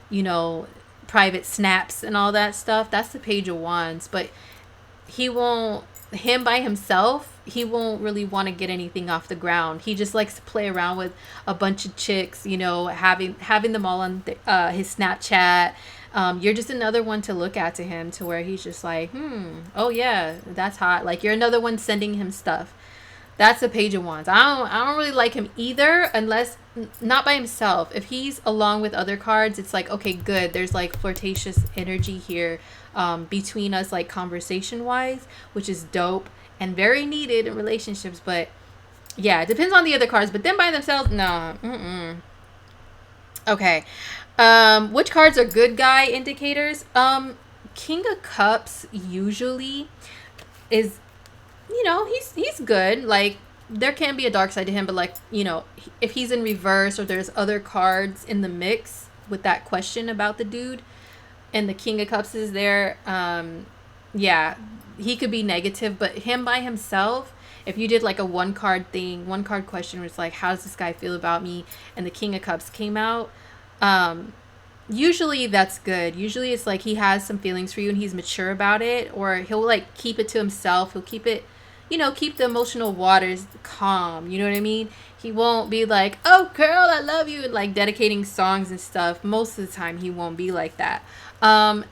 you know, private snaps and all that stuff. That's the Page of Wands. But him by himself, he won't really want to get anything off the ground. He just likes to play around with a bunch of chicks, you know, having them all on his Snapchat. You're just another one to look at to him, to where he's just like, oh yeah, that's hot. Like you're another one sending him stuff. That's a Page of Wands. I don't really like him either, unless not by himself. If he's along with other cards, it's like, okay, good. There's like flirtatious energy here between us, like conversation wise, which is dope and very needed in relationships. But yeah, it depends on the other cards. But then by themselves, no. Okay. Which cards are good guy indicators? King of Cups usually is, you know, he's good. Like there can be a dark side to him, but like, you know, if he's in reverse or there's other cards in the mix with that question about the dude, and the King of Cups is there, yeah, he could be negative. But him by himself, if you did like a one card question where it's like, how does this guy feel about me, and the King of Cups came out, usually that's good. Usually it's like he has some feelings for you and he's mature about it, or he'll like keep it to himself. He'll keep it, you know, keep the emotional waters calm. You know what I mean? He won't be like, oh girl, I love you, and like dedicating songs and stuff. Most of the time he won't be like that.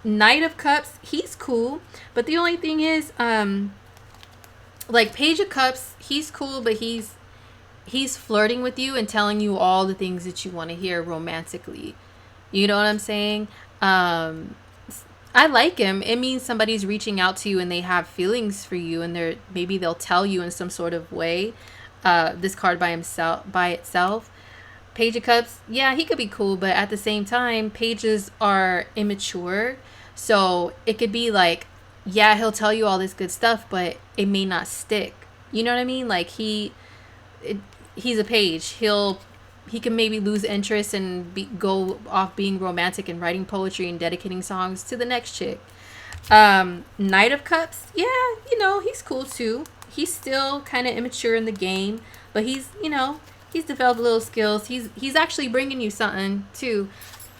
Knight of Cups, he's cool, but the only thing is, like Page of Cups, he's cool, but he's flirting with you and telling you all the things that you want to hear romantically. You know what I'm saying? I like him. It means somebody's reaching out to you and they have feelings for you, and maybe they'll tell you in some sort of way. This card by itself. Page of Cups, yeah, he could be cool, but at the same time, pages are immature. So it could be like, yeah, he'll tell you all this good stuff, but it may not stick. You know what I mean? Like he's a page. He can maybe lose interest and go off being romantic and writing poetry and dedicating songs to the next chick. Knight of Cups, yeah, you know, he's cool too. He's still kind of immature in the game, but he's developed little skills. He's actually bringing you something too.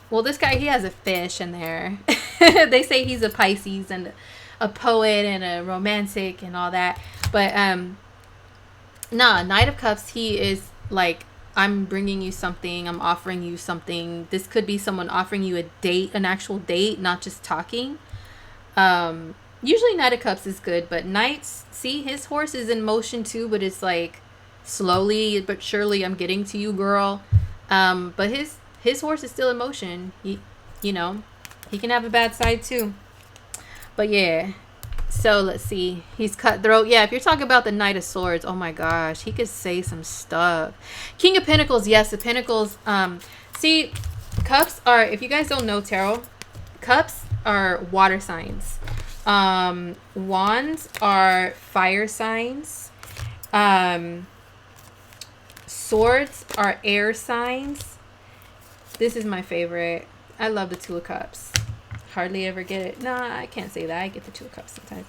Well, this guy, he has a fish in there. They say he's a Pisces and a poet and a romantic and all that. But Knight of Cups, he is like, I'm bringing you something. I'm offering you something. This could be someone offering you a date, an actual date, not just talking. Usually Knight of Cups is good, but Knights, see, his horse is in motion too, but it's like slowly but surely I'm getting to you, girl. But his horse is still in motion. You know, he can have a bad side too. But yeah. So let's see. He's cutthroat. Yeah, if you're talking about the Knight of Swords, oh my gosh, he could say some stuff. King of Pentacles, yes, the Pentacles. See, cups are, if you guys don't know tarot, cups are water signs. Wands are fire signs. Swords are air signs. This is my favorite. I love the Two of Cups. Hardly ever get it. Nah, I can't say that. I get the Two of Cups sometimes.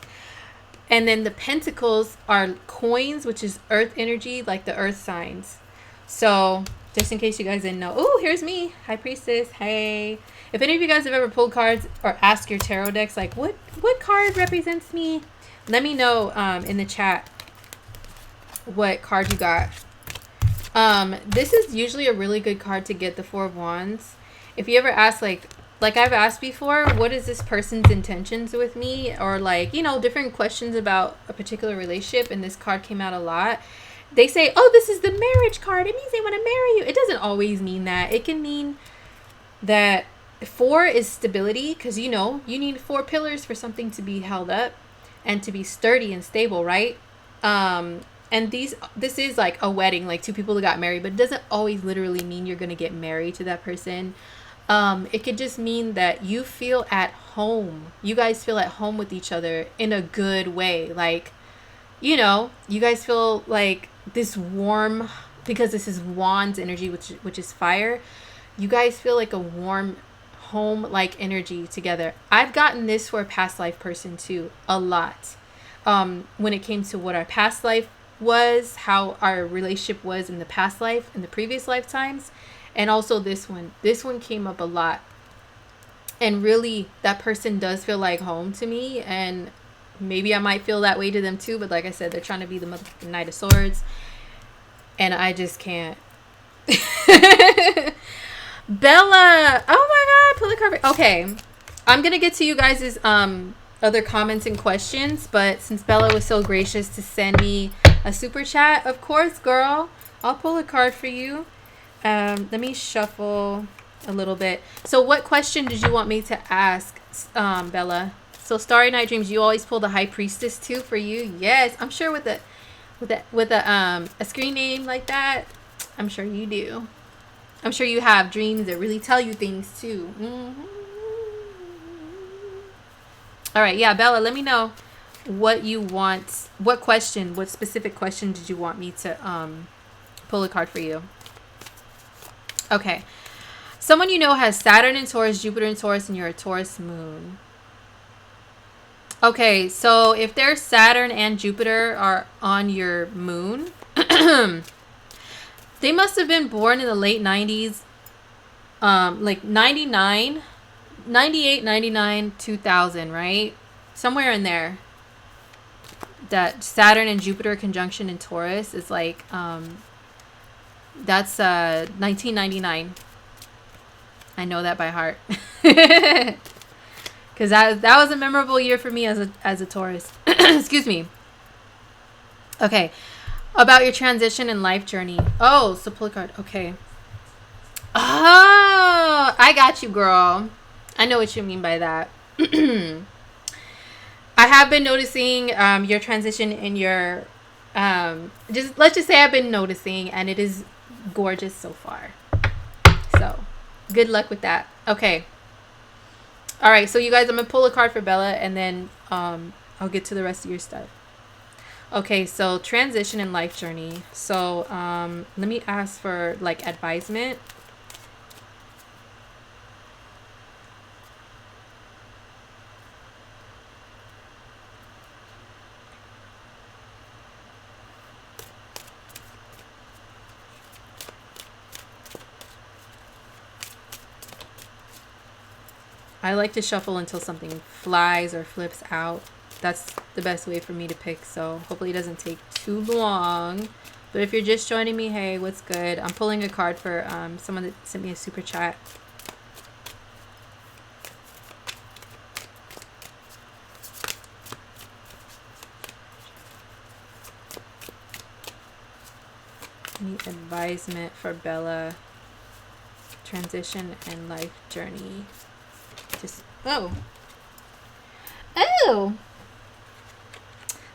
And then the Pentacles are coins, which is earth energy, like the earth signs. So just in case you guys didn't know. Oh, here's me. High Priestess. Hey. If any of you guys have ever pulled cards or asked your tarot decks, like, what card represents me? Let me know in the chat what card you got. This is usually a really good card to get, the Four of Wands. If you ever ask, like I've asked before, what is this person's intentions with me? Or like, you know, different questions about a particular relationship. And this card came out a lot. They say, oh, this is the marriage card. It means they want to marry you. It doesn't always mean that. It can mean that 4 is stability. Because, you know, you need 4 pillars for something to be held up and to be sturdy and stable, right? And this is like a wedding, like 2 people that got married. But it doesn't always literally mean you're going to get married to that person. It could just mean that you feel at home. You guys feel at home with each other in a good way. Like, you know, you guys feel like this warm, because this is Wands energy, which is fire. You guys feel like a warm home-like energy together. I've gotten this for a past life person too, a lot. When it came to what our past life was, how our relationship was in the past life, in the previous lifetimes. And also this one came up a lot. And really, that person does feel like home to me. And maybe I might feel that way to them too. But like I said, they're trying to be the motherfucking Knight of Swords. And I just can't. Bella! Oh my god, pull a card. Okay. I'm going to get to you guys' other comments and questions. But since Bella was so gracious to send me a super chat, of course, girl, I'll pull a card for you. Let me shuffle a little bit. So what question did you want me to ask, Bella? So Starry Night Dreams, you always pull the High Priestess too for you? Yes, I'm sure with a screen name like that, I'm sure you do. I'm sure you have dreams that really tell you things too. Mm-hmm. All right, yeah, Bella, let me know what you want. What specific question did you want me to pull a card for you? Okay. Someone you know has Saturn in Taurus, Jupiter in Taurus, and you're a Taurus moon. Okay, so if there's Saturn and Jupiter are on your moon, they must have been born in the late 90s, like 99, 98, 99, 2000, right? Somewhere in there. That Saturn and Jupiter conjunction in Taurus is like, that's 1999. I know that by heart. Because that was a memorable year for me as a Taurus. Excuse me. Okay. About your transition and life journey. Oh, so pull a card. Okay. Oh, I got you, girl. I know what you mean by that. I have been noticing your transition in your... let's just say I've been noticing, and it is gorgeous so far. So, good luck with that. Okay. All right, so you guys, I'm going to pull a card for Bella, and then I'll get to the rest of your stuff. Okay, so transition and life journey. So, let me ask for, like, advisement. I like to shuffle until something flies or flips out. That's the best way for me to pick, so hopefully it doesn't take too long. But if you're just joining me, hey, what's good? I'm pulling a card for someone that sent me a super chat. Any advisement for Bella transition and life journey. Just, oh,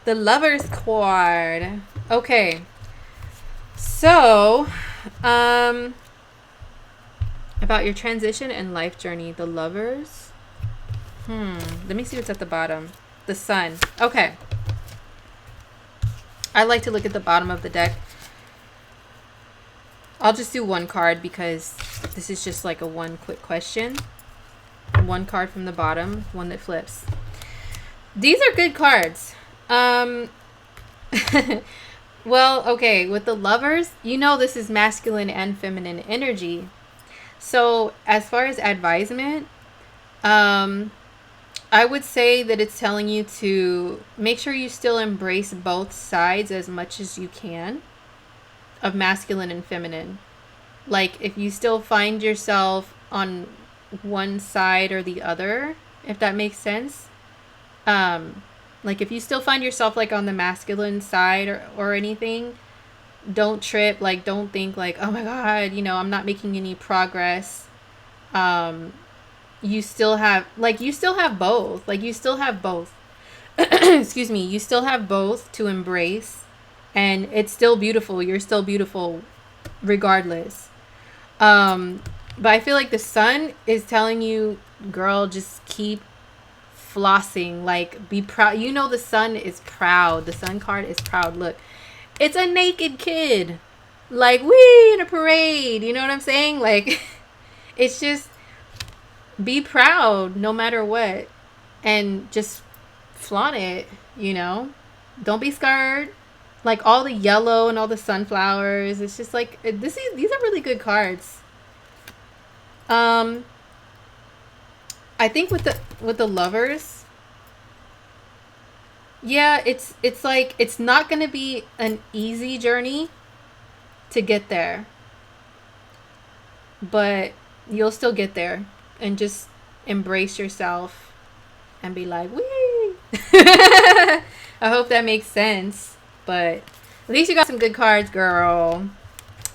the Lovers card. Okay, so about your transition and life journey, the Lovers. Let me see what's at the bottom. The Sun. Okay, I like to look at the bottom of the deck. I'll just do one card because this is just like a one quick question. One card from the bottom, one that flips. These are good cards. Well, okay, with the Lovers, you know this is masculine and feminine energy. So as far as advisement, I would say that it's telling you to make sure you still embrace both sides as much as you can of masculine and feminine. Like if you still find yourself on one side or the other, if that makes sense. Like if you still find yourself like on the masculine side or anything, don't trip. Like don't think like, oh my God, you know, I'm not making any progress. You still have both. Like you still have both. Excuse me. You still have both to embrace, and it's still beautiful. You're still beautiful regardless. But I feel like the Sun is telling you, girl, just keep flossing. Like be proud. You know the Sun is proud. The Sun card is proud. Look, it's a naked kid. Like, wee, in a parade. You know what I'm saying? Like, it's just be proud no matter what. And just flaunt it, you know? Don't be scared. Like, all the yellow and all the sunflowers. It's just like, these are really good cards. I think with the Lovers, yeah, it's like it's not going to be an easy journey to get there, but you'll still get there, and just embrace yourself and be like, wee. I hope that makes sense, but at least you got some good cards, girl.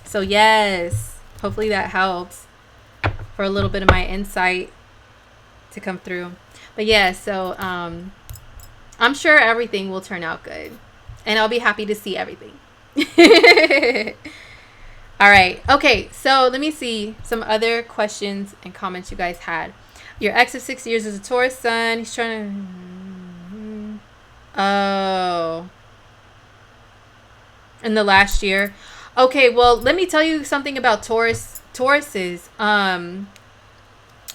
So yes, hopefully that helps for a little bit of my insight to come through. But yeah, so I'm sure everything will turn out good, and I'll be happy to see everything. All right. Okay. So let me see some other questions and comments you guys had. Your ex of 6 years is a Taurus sun. He's trying to... Oh. In the last year. Okay. Well, let me tell you something about Tauruses.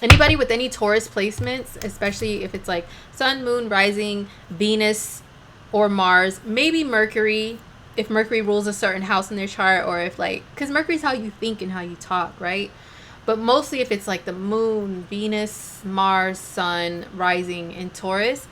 Anybody with any Taurus placements, especially if it's like Sun, Moon, Rising, Venus, or Mars, maybe Mercury, if Mercury rules a certain house in their chart, or if like, because Mercury's how you think and how you talk, right? But mostly if it's like the Moon, Venus, Mars, Sun, Rising in Taurus,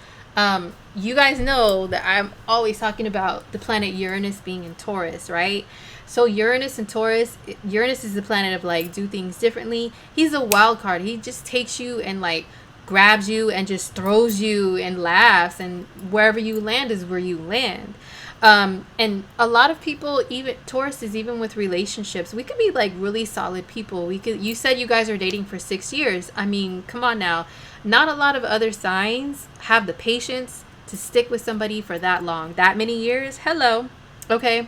you guys know that I'm always talking about the planet Uranus being in Taurus, right? So Uranus and Taurus, Uranus is the planet of like do things differently. He's a wild card. He just takes you and like grabs you and just throws you and laughs, and wherever you land is where you land. And a lot of people, even Tauruses, even with relationships, we could be like really solid people. You said you guys are dating for 6 years. I mean, come on now. Not a lot of other signs have the patience to stick with somebody for that long, that many years. Hello. Okay.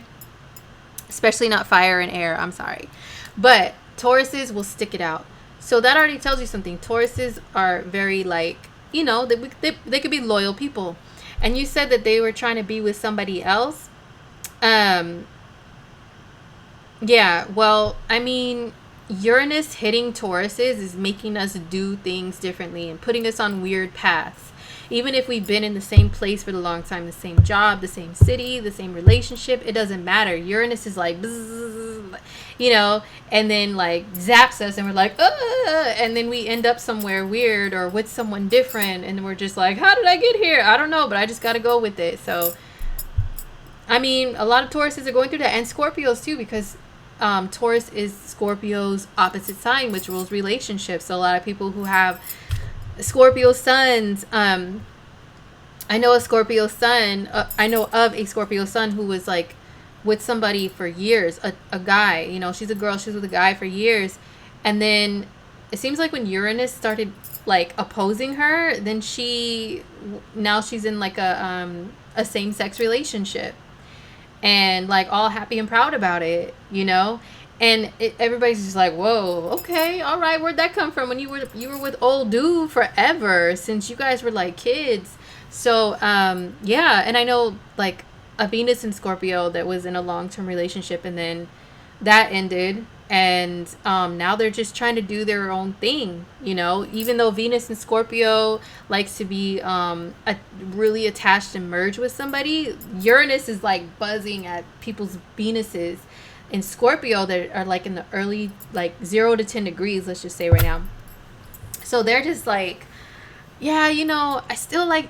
Especially not fire and air. I'm sorry. But Tauruses will stick it out. So that already tells you something. Tauruses are very like, you know, they could be loyal people. And you said that they were trying to be with somebody else. Yeah, well, I mean, Uranus hitting Tauruses is making us do things differently and putting us on weird paths. Even if we've been in the same place for a long time, the same job, the same city, the same relationship, it doesn't matter. Uranus is like, bzzz, you know, and then like zaps us and we're like, and then we end up somewhere weird or with someone different. And we're just like, how did I get here? I don't know, but I just got to go with it. So, I mean, a lot of Tauruses are going through that, and Scorpios too, because Taurus is Scorpio's opposite sign, which rules relationships. So a lot of people who have Scorpio suns, I know of a Scorpio sun who was like with somebody for years, a guy, you know, she's a girl, she's with a guy for years, And then it seems like when Uranus started like opposing her, then now she's in like a same sex relationship, and like all happy and proud about it, you know. And everybody's just like, whoa, okay, all right, where'd that come from when you were with old dude forever, since you guys were like kids. So yeah. And I know like a Venus in Scorpio that was in a long-term relationship, and then that ended, and now they're just trying to do their own thing, you know. Even though Venus in Scorpio likes to be really attached and merged with somebody, Uranus is like buzzing at people's Venuses in Scorpio that are like in the early, like 0 to 10 degrees, let's just say right now. So they're just like, yeah, you know, I still like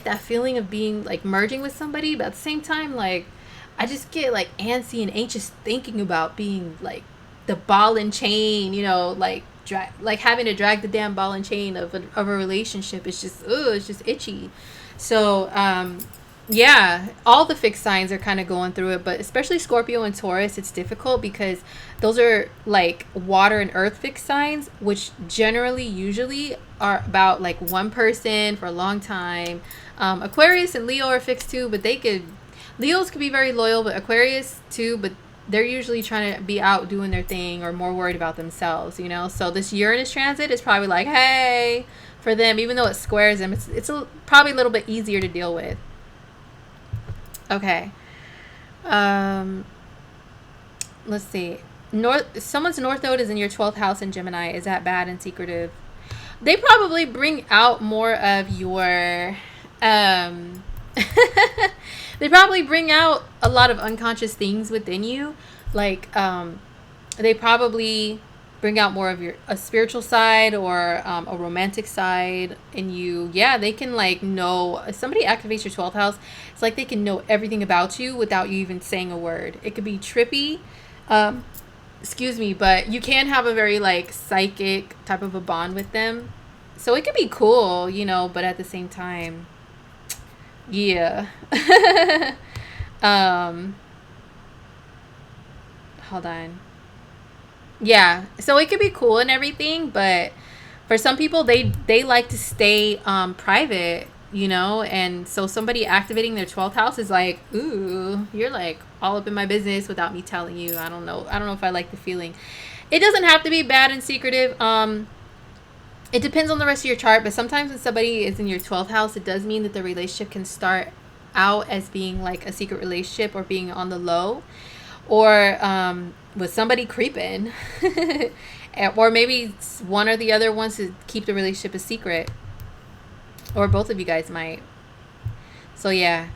that feeling of being like merging with somebody, but at the same time, like I just get like antsy and anxious thinking about being like the ball and chain, you know, like like having to drag the damn ball and chain of a relationship. It's just, ugh, it's just itchy. So yeah, all the fixed signs are kind of going through it, but especially Scorpio and Taurus, it's difficult because those are like water and earth fixed signs, which generally usually are about like one person for a long time. Aquarius and Leo are fixed too, but Leos could be very loyal, but Aquarius too, but they're usually trying to be out doing their thing or more worried about themselves, you know? So this Uranus transit is probably like, hey, for them, even though it squares them, probably a little bit easier to deal with. Okay. Um, let's see. Someone's North Node is in your 12th house in Gemini. Is that bad and secretive? They probably bring out more of your um they probably bring out a lot of unconscious things within you. Like they probably bring out more of a spiritual side or a romantic side in you. Yeah, they can like know, if somebody activates your 12th house, it's like they can know everything about you without you even saying a word. It could be trippy. Excuse me, but you can have a very like psychic type of a bond with them. So it could be cool, you know, but at the same time, yeah. um Hold on. Yeah, so it could be cool and everything, but for some people, they like to stay private, you know. And so somebody activating their 12th house is like, ooh, you're like all up in my business without me telling you. I don't know if I like the feeling. It doesn't have to be bad and secretive. It depends on the rest of your chart, but sometimes when somebody is in your 12th house, it does mean that the relationship can start out as being like a secret relationship or being on the low, or with somebody creeping. Or maybe one or the other wants to keep the relationship a secret, or both of you guys might. So yeah,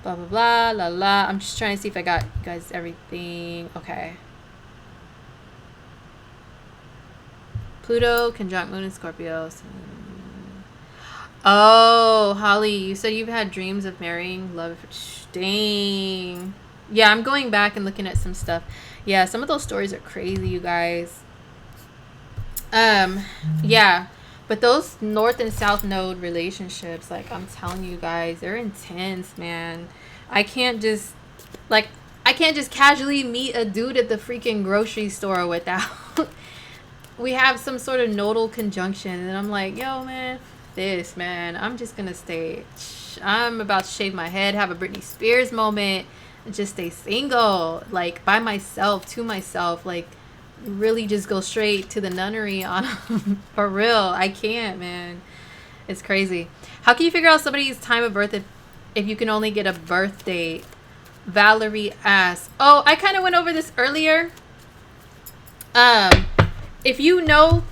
blah blah blah la la. I'm just trying to see if I got you guys everything. Okay. Pluto conjunct Moon in Scorpio. Oh, Holly, you said you've had dreams of marrying love. Dang. Yeah, I'm going back and looking at some stuff. Yeah, some of those stories are crazy, you guys. Yeah, but those North and South Node relationships, like I'm telling you guys, they're intense, man. I can't just like I can't just casually meet a dude at the freaking grocery store without we have some sort of nodal conjunction, and I'm like, yo, man, this, man, I'm just gonna stay. I'm about to shave my head, have a Britney Spears moment, and just stay single, like by myself, to myself, like really just go straight to the nunnery on for real. I can't, man. It's crazy. How can you figure out somebody's time of birth if you can only get a birth date? Valerie asks. Oh, I kind of went over this earlier. If you know,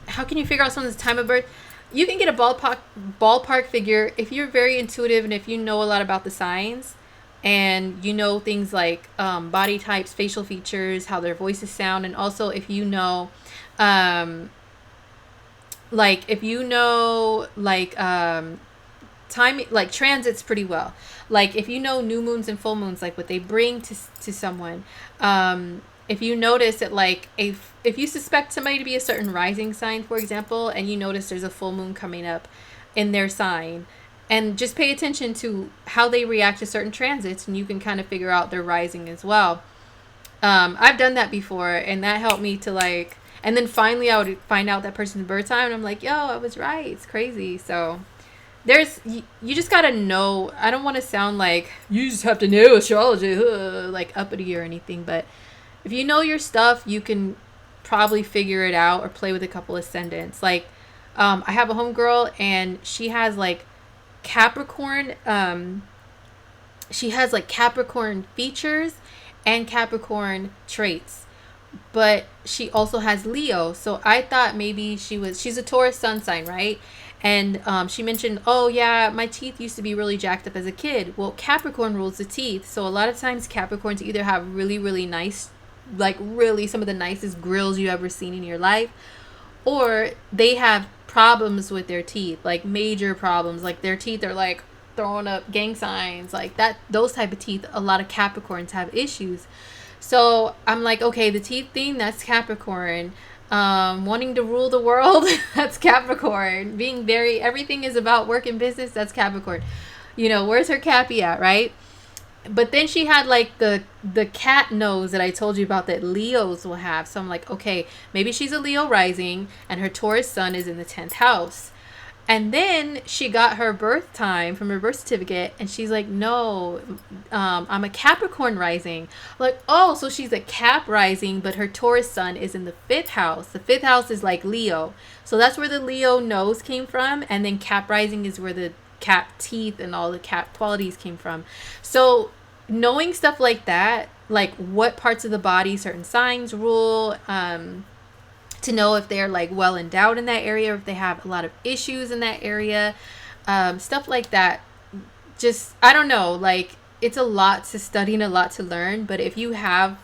how can you figure out someone's time of birth? You can get a ballpark figure if you're very intuitive and if you know a lot about the signs, and you know things like body types, facial features, how their voices sound, and also if you know, like if you know like time, like transits pretty well. Like if you know new moons and full moons, like what they bring to someone. If you notice that, like, if you suspect somebody to be a certain rising sign, for example, and you notice there's a full moon coming up in their sign, and just pay attention to how they react to certain transits, and you can kind of figure out their rising as well. I've done that before, and that helped me to, like, And then finally I would find out that person's birth time, and I'm like, yo, I was right. It's crazy. So there's, you just gotta know. I don't want to sound like you just have to know astrology, like uppity or anything, but if you know your stuff, you can probably figure it out or play with a couple ascendants. Like, I have a homegirl, and she has like Capricorn. She has like Capricorn features and Capricorn traits, but she also has Leo. So I thought maybe she's a Taurus sun sign, right? And she mentioned, oh yeah, my teeth used to be really jacked up as a kid. Well, Capricorn rules the teeth. So a lot of times Capricorns either have really, really nice, like really some of the nicest grills you ever seen in your life, or they have problems with their teeth, like major problems. Like their teeth are like throwing up gang signs, like that, those type of teeth. A lot of Capricorns have issues. So I'm like, okay, the teeth thing, that's Capricorn. Wanting to rule the world, that's Capricorn. Being very, everything is about work and business, that's Capricorn. You know, where's her Cappy at, right? But then she had like the cat nose that I told you about that Leos will have. So I'm like, okay, maybe she's a Leo rising and her Taurus sun is in the 10th house. And then she got her birth time from her birth certificate, and she's like, no, I'm a Capricorn rising. Like, oh, so she's a Cap rising, but her Taurus sun is in the 5th house. The 5th house is like Leo. So that's where the Leo nose came from. And then Cap rising is where the Cap teeth and all the Cap qualities came from. So knowing stuff like that, like what parts of the body certain signs rule, to know if they're like well endowed in that area, or if they have a lot of issues in that area, stuff like that. Just, I don't know, like it's a lot to study and a lot to learn, but if you have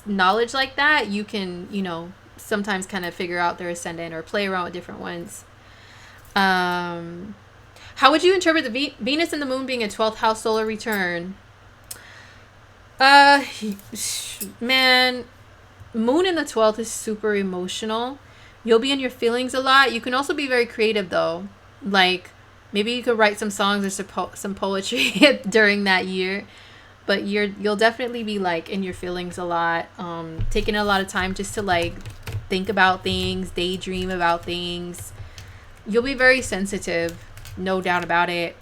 knowledge like that, you can, you know, sometimes kind of figure out their ascendant or play around with different ones. How would you interpret the Venus and the moon being a 12th house solar return? Man, moon in the 12th is super emotional. You'll be in your feelings a lot. You can also be very creative though. Like maybe you could write some songs or some poetry during that year. But you'll definitely be like in your feelings a lot. Taking a lot of time just to like think about things, daydream about things. You'll be very sensitive, no doubt about it.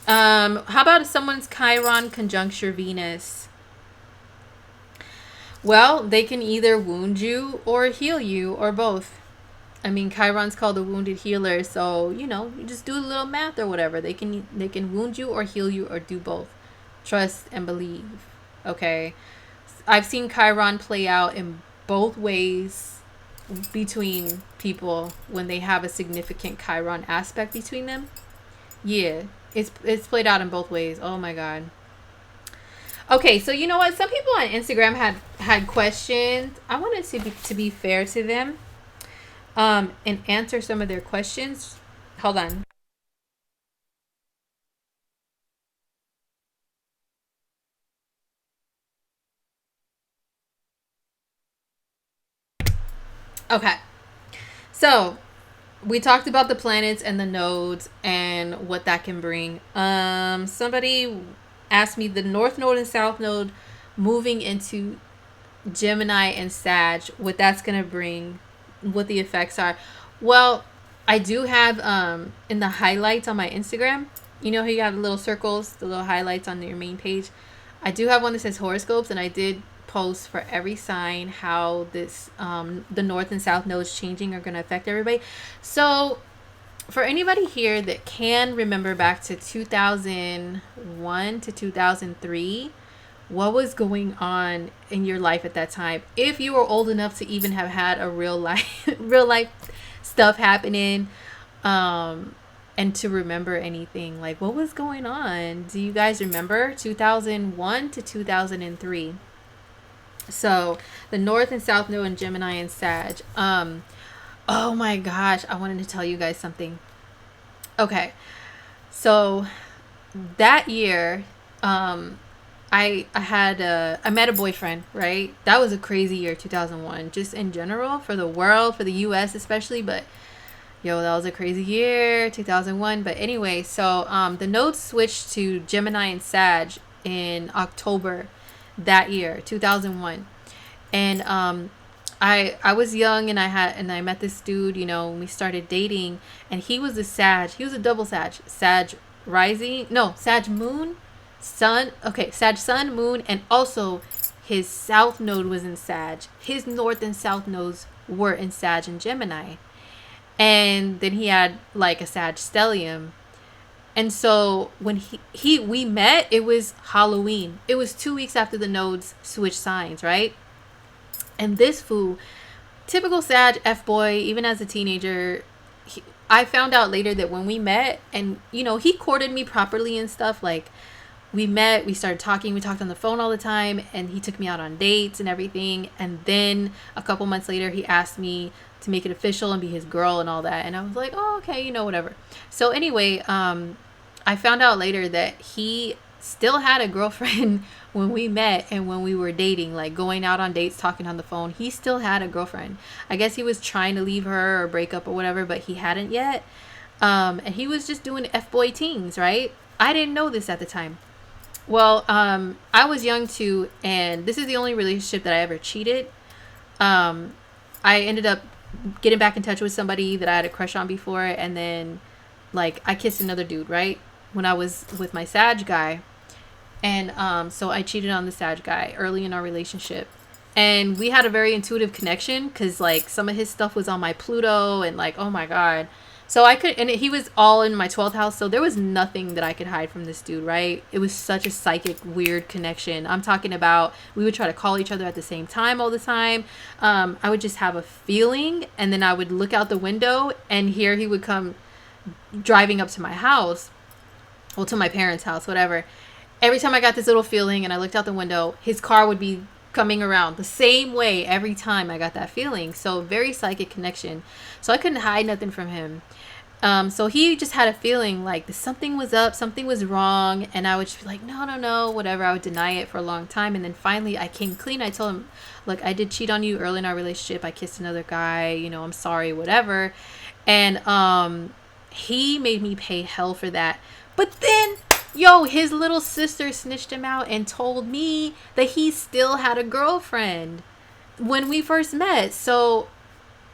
How about someone's Chiron conjuncture Venus? Well, they can either wound you or heal you, or both. I mean, Chiron's called a wounded healer, so you know, you just do a little math or whatever. They can wound you or heal you or do both. Trust and believe. Okay, I've seen Chiron play out in both ways between people when they have a significant Chiron aspect between them. Yeah, it's played out in both ways. Oh my god. Okay, so you know what? Some people on Instagram had questions. I wanted to be fair to them, and answer some of their questions. Hold on. Okay, so we talked about the planets and the nodes and what that can bring. Somebody asked me the North Node and South Node moving into Gemini and Sag, what that's gonna bring, what the effects are. Well, I do have in the highlights on my Instagram, you know how you have the little circles, the little highlights on your main page. I do have one that says horoscopes, and I did post for every sign how this the North and South nodes changing are gonna affect everybody. So for anybody here that can remember back to 2001 to 2003, what was going on in your life at that time, if you were old enough to even have had a real life real life stuff happening, and to remember anything, like what was going on. Do you guys remember 2001 to 2003? So the North and South node in Gemini and Sag. Oh my gosh, I wanted to tell you guys something. Okay, so that year, I met a boyfriend, right? That was a crazy year, 2001, just in general, for the world, for the US especially. But yo, that was a crazy year, 2001. But anyway, so the nodes switched to Gemini and Sag in October that year, 2001. And I was young, and I met this dude, you know, and we started dating, and he was a Sag. He was a double Sag. Sag rising, no, Sag moon, sun. Okay, Sag sun, moon, and also his south node was in Sag. His north and south nodes were in Sag and Gemini. And then he had like a Sag stellium. And so when we met, it was Halloween. It was 2 weeks after the nodes switched signs, right? And this fool, typical Sag F-boy, even as a teenager, I found out later that when we met, and, you know, he courted me properly and stuff, like, we met, we started talking, we talked on the phone all the time, and he took me out on dates and everything. And then a couple months later, he asked me to make it official and be his girl and all that. And I was like, oh, okay, you know, whatever. So anyway, I found out later that he still had a girlfriend when we met and when we were dating, like going out on dates, talking on the phone. He still had a girlfriend. I guess he was trying to leave her or break up or whatever, but he hadn't yet. And he was just doing F-boy things, right? I didn't know this at the time. Well, I was young too, and this is the only relationship that I ever cheated. I ended up getting back in touch with somebody that I had a crush on before, and then, like, I kissed another dude, right? When I was with my Sag guy. And so I cheated on the Sag guy early in our relationship. And we had a very intuitive connection because, like, some of his stuff was on my Pluto, and, like, oh my God. So I could, and he was all in my 12th house. So there was nothing that I could hide from this dude, right? It was such a psychic, weird connection. I'm talking about, we would try to call each other at the same time all the time. I would just have a feeling, and then I would look out the window, and here he would come driving up to my house. Well, to my parents' house, whatever. Every time I got this little feeling and I looked out the window, his car would be coming around the same way every time I got that feeling. So very psychic connection. So I couldn't hide nothing from him. So he just had a feeling like something was up, something was wrong. And I would just be like, no, whatever. I would deny it for a long time. And then finally I came clean. I told him, look, I did cheat on you early in our relationship. I kissed another guy, you know, I'm sorry, whatever. And he made me pay hell for that. But then, yo, his little sister snitched him out and told me that he still had a girlfriend when we first met. So,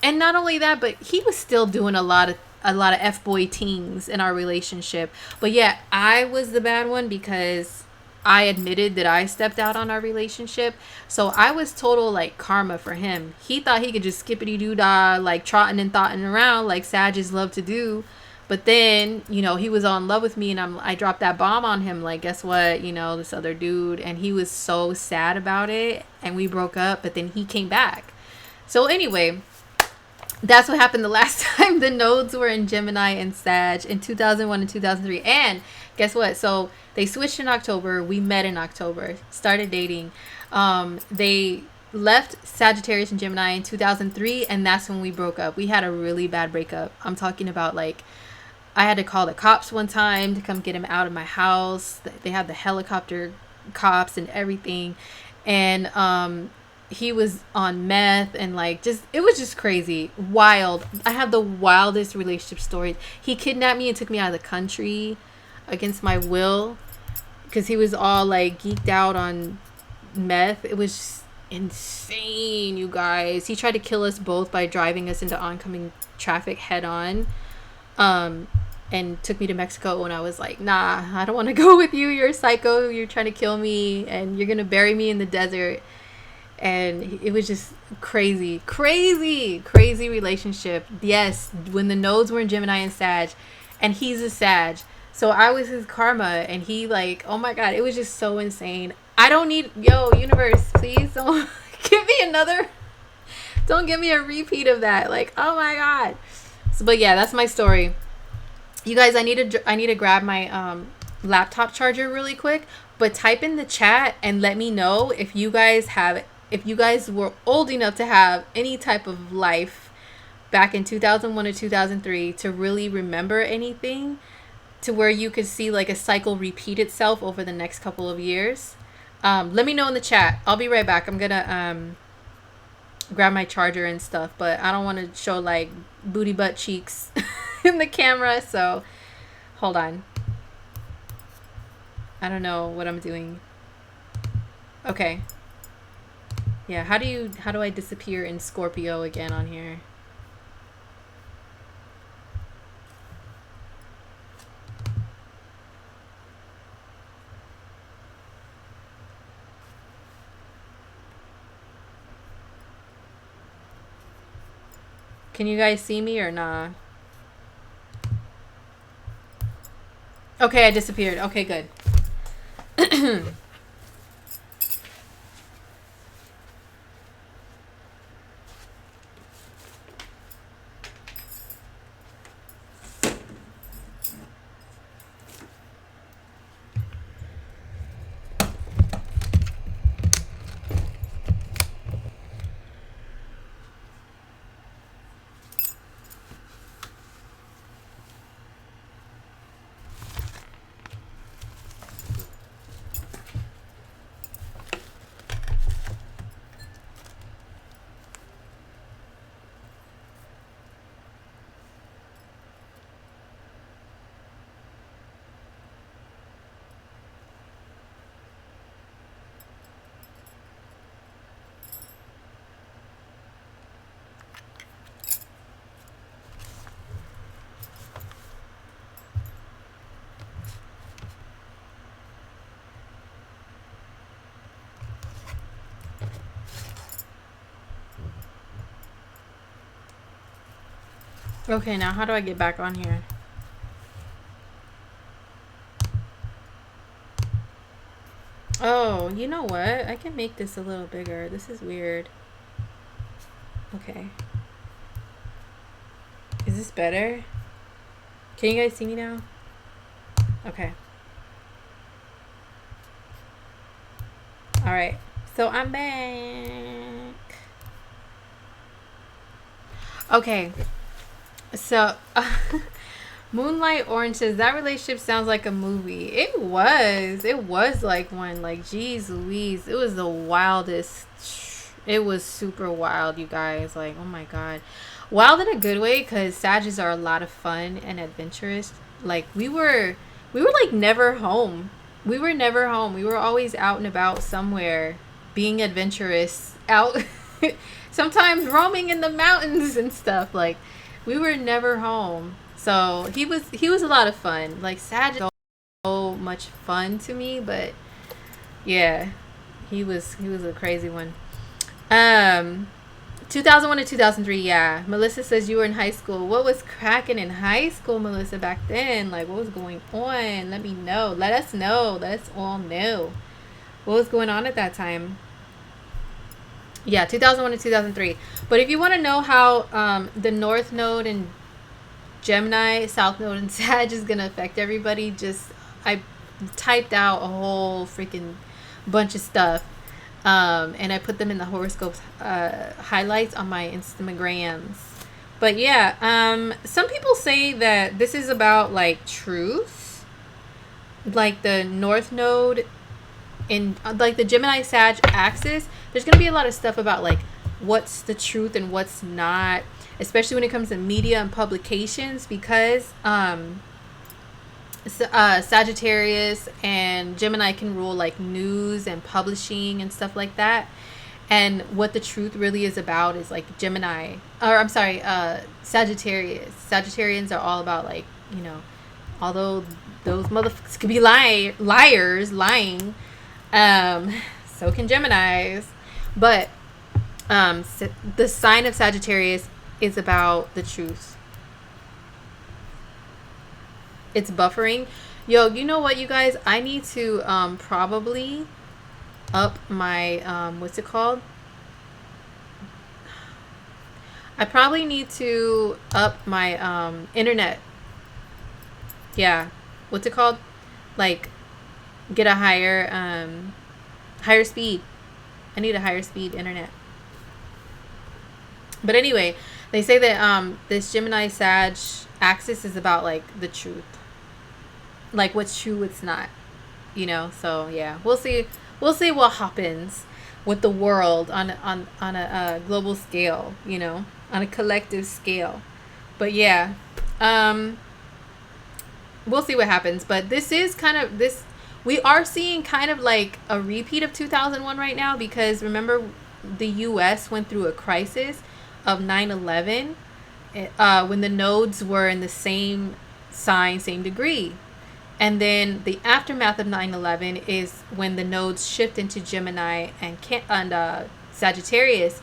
and not only that, but he was still doing a lot of F-boy things in our relationship. But yeah, I was the bad one because I admitted that I stepped out on our relationship. So I was total, like, karma for him. He thought he could just skippity-doo-dah, like, trotting and thotting around like Sages love to do. But then, you know, he was all in love with me, and I dropped that bomb on him. Like, guess what? You know, this other dude. And he was so sad about it. And we broke up, but then he came back. So anyway, that's what happened the last time the nodes were in Gemini and Sag in 2001 and 2003. And guess what? So they switched in October. We met in October, started dating. They left Sagittarius and Gemini in 2003, and that's when we broke up. We had a really bad breakup. I'm talking about, like, I had to call the cops one time to come get him out of my house. They had the helicopter cops and everything. And he was on meth, and, like, just, it was just crazy. Wild. I have the wildest relationship stories. He kidnapped me and took me out of the country against my will because he was all, like, geeked out on meth. It was just insane, you guys. He tried to kill us both by driving us into oncoming traffic head on. And took me to Mexico, and I was like, nah, I don't want to go with you. You're a psycho. You're trying to kill me, and you're going to bury me in the desert. And it was just crazy relationship. Yes, when the nodes were in Gemini and Sag, and he's a Sag. So I was his karma, and he, like, oh my God, it was just so insane. I don't need, universe, please don't give me a repeat of that. Like, oh my God. So, but yeah, that's my story. You guys, I need to grab my laptop charger really quick, but type in the chat and let me know if you guys were old enough to have any type of life back in 2001 or 2003 to really remember anything, to where you could see, like, a cycle repeat itself over the next couple of years. Let me know in the chat. I'll be right back. I'm gonna grab my charger and stuff, but I don't want to show, like, booty butt cheeks in the camera, so hold on. I don't know what I'm doing. Okay. Yeah, how do I disappear in Scorpio again on here? Can you guys see me or nah? Okay, I disappeared. Okay, good. Okay, now how do I get back on here? Oh, you know what? I can make this a little bigger. This is weird. Okay. Is this better? Can you guys see me now? Okay. All right. So I'm back. Okay. So, Moonlight Oranges, that relationship sounds like a movie. It was. It was like one. Like, geez Louise. It was the wildest. It was super wild, you guys. Like, oh my God. Wild in a good way, because Sages are a lot of fun and adventurous. Like, we were like never home. We were never home. We were always out and about somewhere, being adventurous, out, sometimes roaming in the mountains and stuff. Like, we were never home. So he was a lot of fun. Like, Sag is so much fun to me, but yeah, he was a crazy one. Um 2001 to 2003, yeah. Melissa says you were in high school. What was cracking in high school, Melissa, back then? Like, what was going on? Let me know. Let us know. Let us all know. What was going on at that time? Yeah, 2001 to 2003. But if you want to know how the North Node and Gemini, South Node, and Sag is going to affect everybody, just, I typed out a whole freaking bunch of stuff. And I put them in the horoscopes highlights on my Instagrams. But yeah, some people say that this is about like truth, like the North Node in like the Gemini Sag axis. There's gonna be a lot of stuff about like what's the truth and what's not, especially when it comes to media and publications, because Sagittarius and Gemini can rule like news and publishing and stuff like that. And what the truth really is about is like Gemini, or I'm sorry, Sagittarius. Sagittarians are all about like, although those motherfuckers could be liars, lying, so can Geminis. But the sign of Sagittarius is about the truth. It's buffering. Yo, you know what, you guys? I need to probably up my what's it called? I probably need to up my internet. Yeah. What's it called? Like, get a higher speed. I need a higher speed internet. But anyway, they say that this Gemini Sag axis is about like the truth. Like what's true, what's not, so yeah, we'll see what happens with the world on a global scale, on a collective scale. But yeah, we'll see what happens. But this is kind of we are seeing kind of like a repeat of 2001 right now, because remember the US went through a crisis of 9/11, when the nodes were in the same sign, same degree. And then the aftermath of 9/11 is when the nodes shift into Gemini and Sagittarius.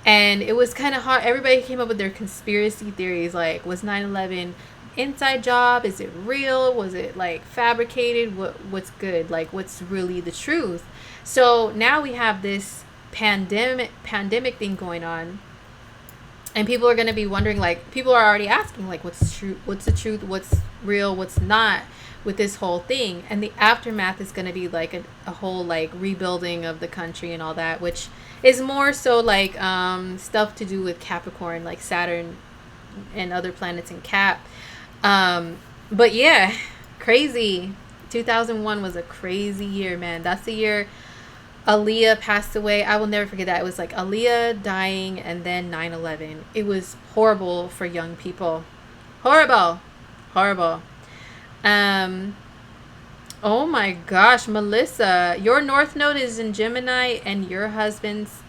And it was kind of hard. Everybody came up with their conspiracy theories, like, was 9/11 inside job? Is it real? Was it like fabricated? What's good? Like, what's really the truth? So now we have this pandemic thing going on. And people are going to be wondering, like, people are already asking, like, what's true? What's the truth? What's real? What's not with this whole thing? And the aftermath is going to be like a whole, like, rebuilding of the country and all that, which is more so like stuff to do with Capricorn, like Saturn and other planets in Cap. But yeah, crazy. 2001 was a crazy year, man. That's the year Aaliyah passed away. I will never forget that. It was like Aaliyah dying and then 9/11. It was horrible for young people. Horrible. Horrible. Oh my gosh, Melissa, your North Node is in Gemini and your husband's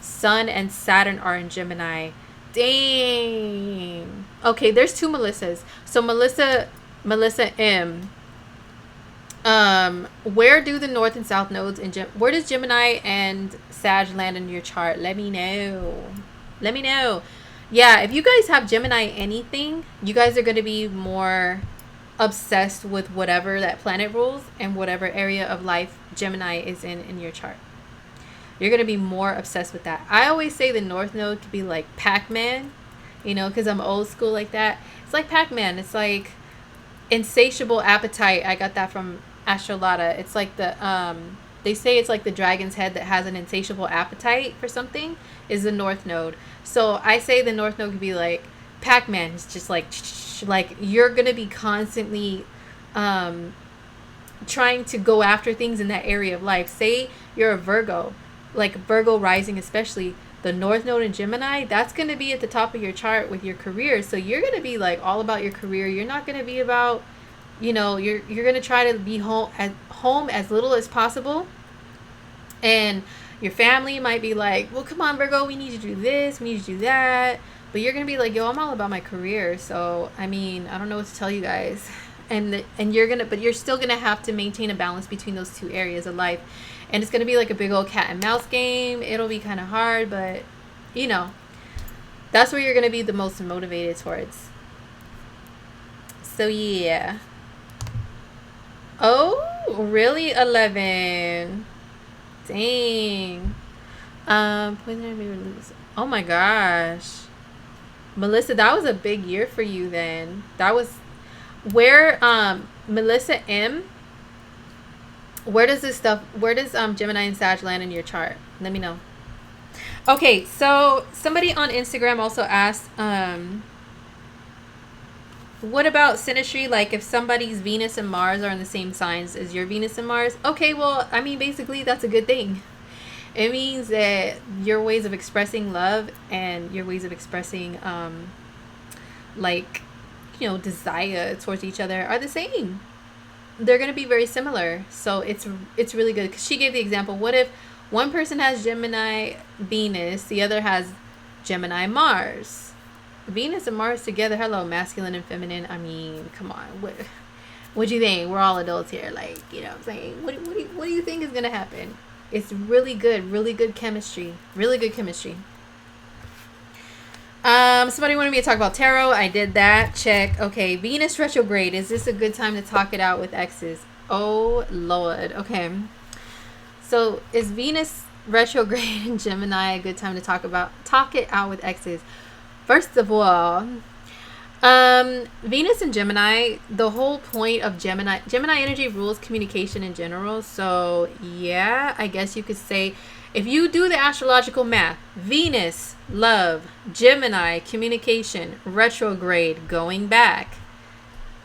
Sun and Saturn are in Gemini. Dang. Okay, there's two Melissas. So Melissa M. Where do the North and South nodes where does Gemini and Sag land in your chart? Let me know. Let me know. Yeah, if you guys have Gemini anything, you guys are going to be more obsessed with whatever that planet rules and whatever area of life Gemini is in your chart. You're going to be more obsessed with that. I always say the North Node could be like Pac-Man, you know, because I'm old school like that. It's like Pac-Man. It's like insatiable appetite. I got that from Astrology. It's like they say it's like the dragon's head that has an insatiable appetite for something is the North Node. So I say the North Node could be like Pac-Man. It's just like you're going to be constantly trying to go after things in that area of life. Say you're a Virgo, like Virgo rising, especially the North Node in Gemini, that's going to be at the top of your chart with your career. So you're going to be like all about your career. You're not going to be about, you know, you're going to try to be home as little as possible. And your family might be like, well, come on, Virgo, we need to do this, we need to do that. But you're going to be like, yo, I'm all about my career. So, I mean, I don't know what to tell you guys. And you're still going to have to maintain a balance between those two areas of life. And it's going to be like a big old cat and mouse game. It'll be kind of hard, but, you know, that's where you're going to be the most motivated towards. So, yeah. Oh, really? 11. Dang. Oh, my gosh. Melissa, that was a big year for you then. That was where Melissa M, where does Gemini and Sag land in your chart? Let me know. Okay, so somebody on Instagram also asked, what about synastry? Like if somebody's Venus and Mars are in the same signs as your Venus and Mars? Okay, well, I mean, basically that's a good thing. It means that your ways of expressing love and your ways of expressing, like, you know, desire towards each other are the same. They're going to be very similar. So it's really good. Because she gave the example, what if one person has Gemini Venus, the other has Gemini Mars? Venus and Mars together, hello, masculine and feminine. I mean, come on. What do you think? We're all adults here. Like, you know what I'm saying? What do you think is going to happen? It's really good chemistry. Really good chemistry. Somebody wanted me to talk about tarot. I did that. Check. Okay, Venus retrograde. Is this a good time to talk it out with exes? Oh, Lord. Okay. So, is Venus retrograde in Gemini a good time to talk it out with exes? First of all, Venus and Gemini, the whole point of Gemini energy rules communication in general. So yeah, I guess you could say if you do the astrological math, Venus, love, Gemini, communication, retrograde, going back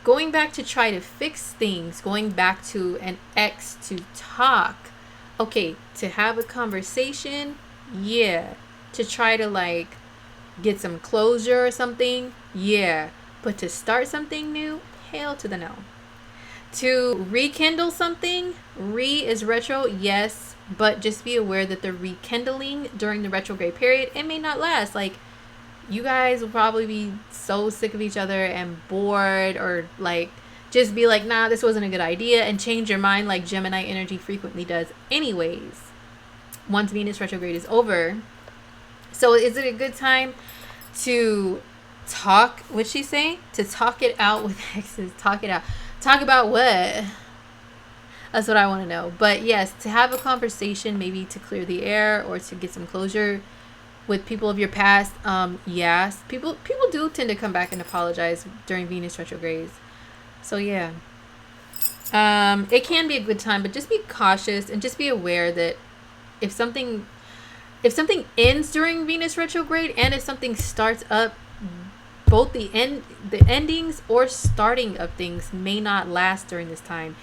to try to fix things, going back to an ex to talk. Okay, to have a conversation, yeah. To try to like get some closure or something, yeah. But to start something new, hell to the no. To rekindle something, is retro, yes. but just be aware that the rekindling during the retrograde period, it may not last. Like, you guys will probably be so sick of each other and bored, or like just be like, nah, this wasn't a good idea, and change your mind like Gemini energy frequently does anyways once Venus retrograde is over. So is it a good time to talk, what'd she say? To talk it out with exes. Talk it out. Talk about what? That's what I want to know. But yes, to have a conversation, maybe to clear the air or to get some closure with people of your past. Yes, people do tend to come back and apologize during Venus retrogrades. So yeah, it can be a good time, but just be cautious and just be aware that if something ends during Venus retrograde, and if something starts up, both the endings or starting of things may not last during this time.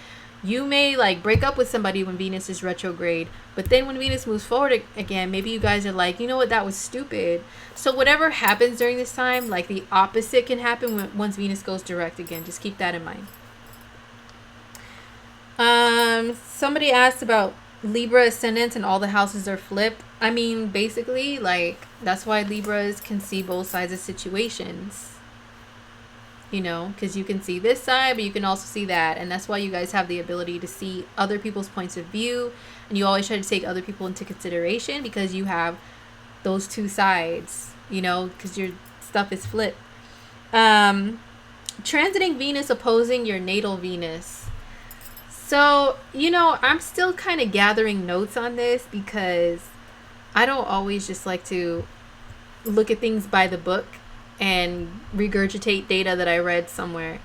You may like break up with somebody when Venus is retrograde, but then when Venus moves forward again, maybe you guys are like, you know what, that was stupid. So whatever happens during this time, like the opposite can happen once Venus goes direct again. Just keep that in mind. Somebody asked about Libra ascendant and all the houses are flipped. I mean, basically, like, that's why Libras can see both sides of situations. You know, because you can see this side, but you can also see that. And that's why you guys have the ability to see other people's points of view. And you always try to take other people into consideration because you have those two sides, you know, because your stuff is flipped. Transiting Venus opposing your natal Venus. So, you know, I'm still kind of gathering notes on this because I don't always just like to look at things by the book and regurgitate data that I read somewhere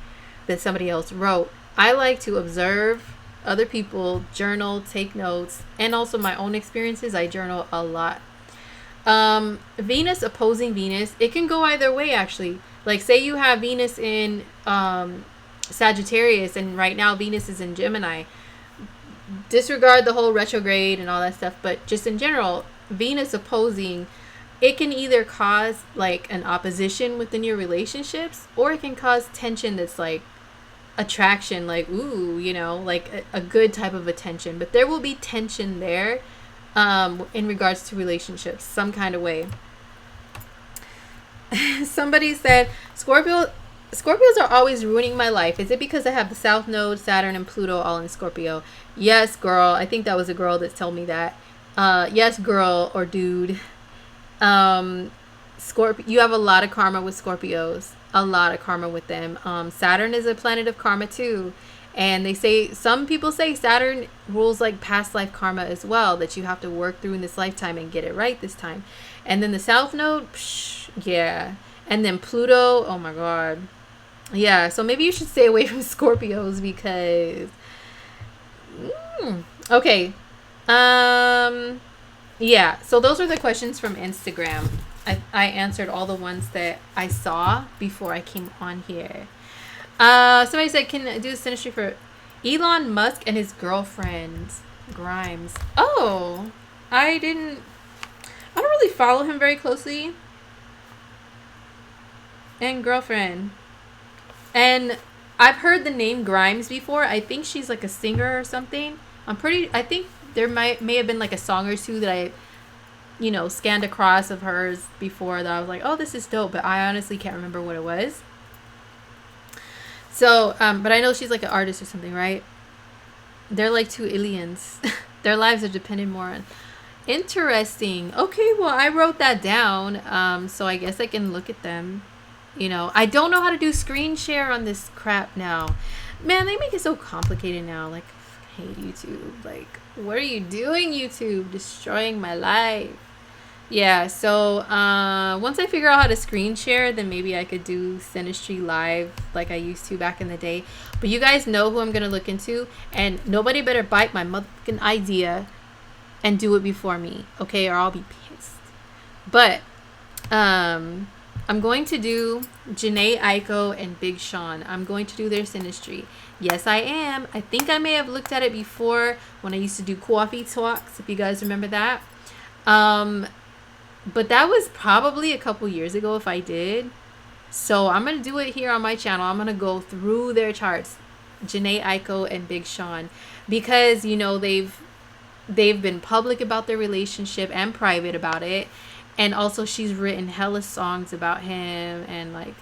that somebody else wrote. I like to observe other people, journal, take notes, and also my own experiences. I journal a lot. Venus opposing Venus, it can go either way actually. Like, say you have Venus in Sagittarius and right now Venus is in Gemini. Disregard the whole retrograde and all that stuff, but just in general, Venus opposing, it can either cause like an opposition within your relationships, or it can cause tension that's like attraction, like, ooh, you know, like a good type of attention. But there will be tension there in regards to relationships, some kind of way. Somebody said, Scorpios are always ruining my life. Is it because I have the South Node, Saturn, and Pluto all in Scorpio? Yes, girl. I think that was a girl that told me that. Yes, girl or dude. You have a lot of karma with Scorpios. A lot of karma with them. Saturn is a planet of karma too. And they say, some people say Saturn rules like past life karma as well, that you have to work through in this lifetime and get it right this time. And then the South Node, yeah. And then Pluto, oh my God. Yeah, so maybe you should stay away from Scorpios because... Okay. Yeah, so those are the questions from Instagram. I answered all the ones that I saw before I came on here. Somebody said, can I do a synastry for Elon Musk and his girlfriend, Grimes? Oh, I don't really follow him very closely. And girlfriend. And I've heard the name Grimes before. I think she's like a singer or something. I think there may have been like a song or two that I, you know, scanned across of hers before that I was like, oh, this is dope. But I honestly can't remember what it was. So, but I know she's like an artist or something, right? They're like two aliens. Their lives are dependent more on. Interesting. Okay, well, I wrote that down. So I guess I can look at them. You know, I don't know how to do screen share on this crap now. Man, they make it so complicated now. Like, I hate YouTube. Like, what are you doing, YouTube? Destroying my life. Yeah, so once I figure out how to screen share, then maybe I could do Synastry live like I used to back in the day. But you guys know who I'm going to look into. And nobody better bite my motherfucking idea and do it before me. Okay, or I'll be pissed. But I'm going to do Janae Aiko and Big Sean. I'm going to do their synastry. Yes, I am. I think I may have looked at it before when I used to do coffee talks, if you guys remember that. But that was probably a couple years ago if I did. So I'm going to do it here on my channel. I'm going to go through their charts, Janae Aiko and Big Sean, because, you know, they've they've been public about their relationship and private about it. And also she's written hella songs about him, and like,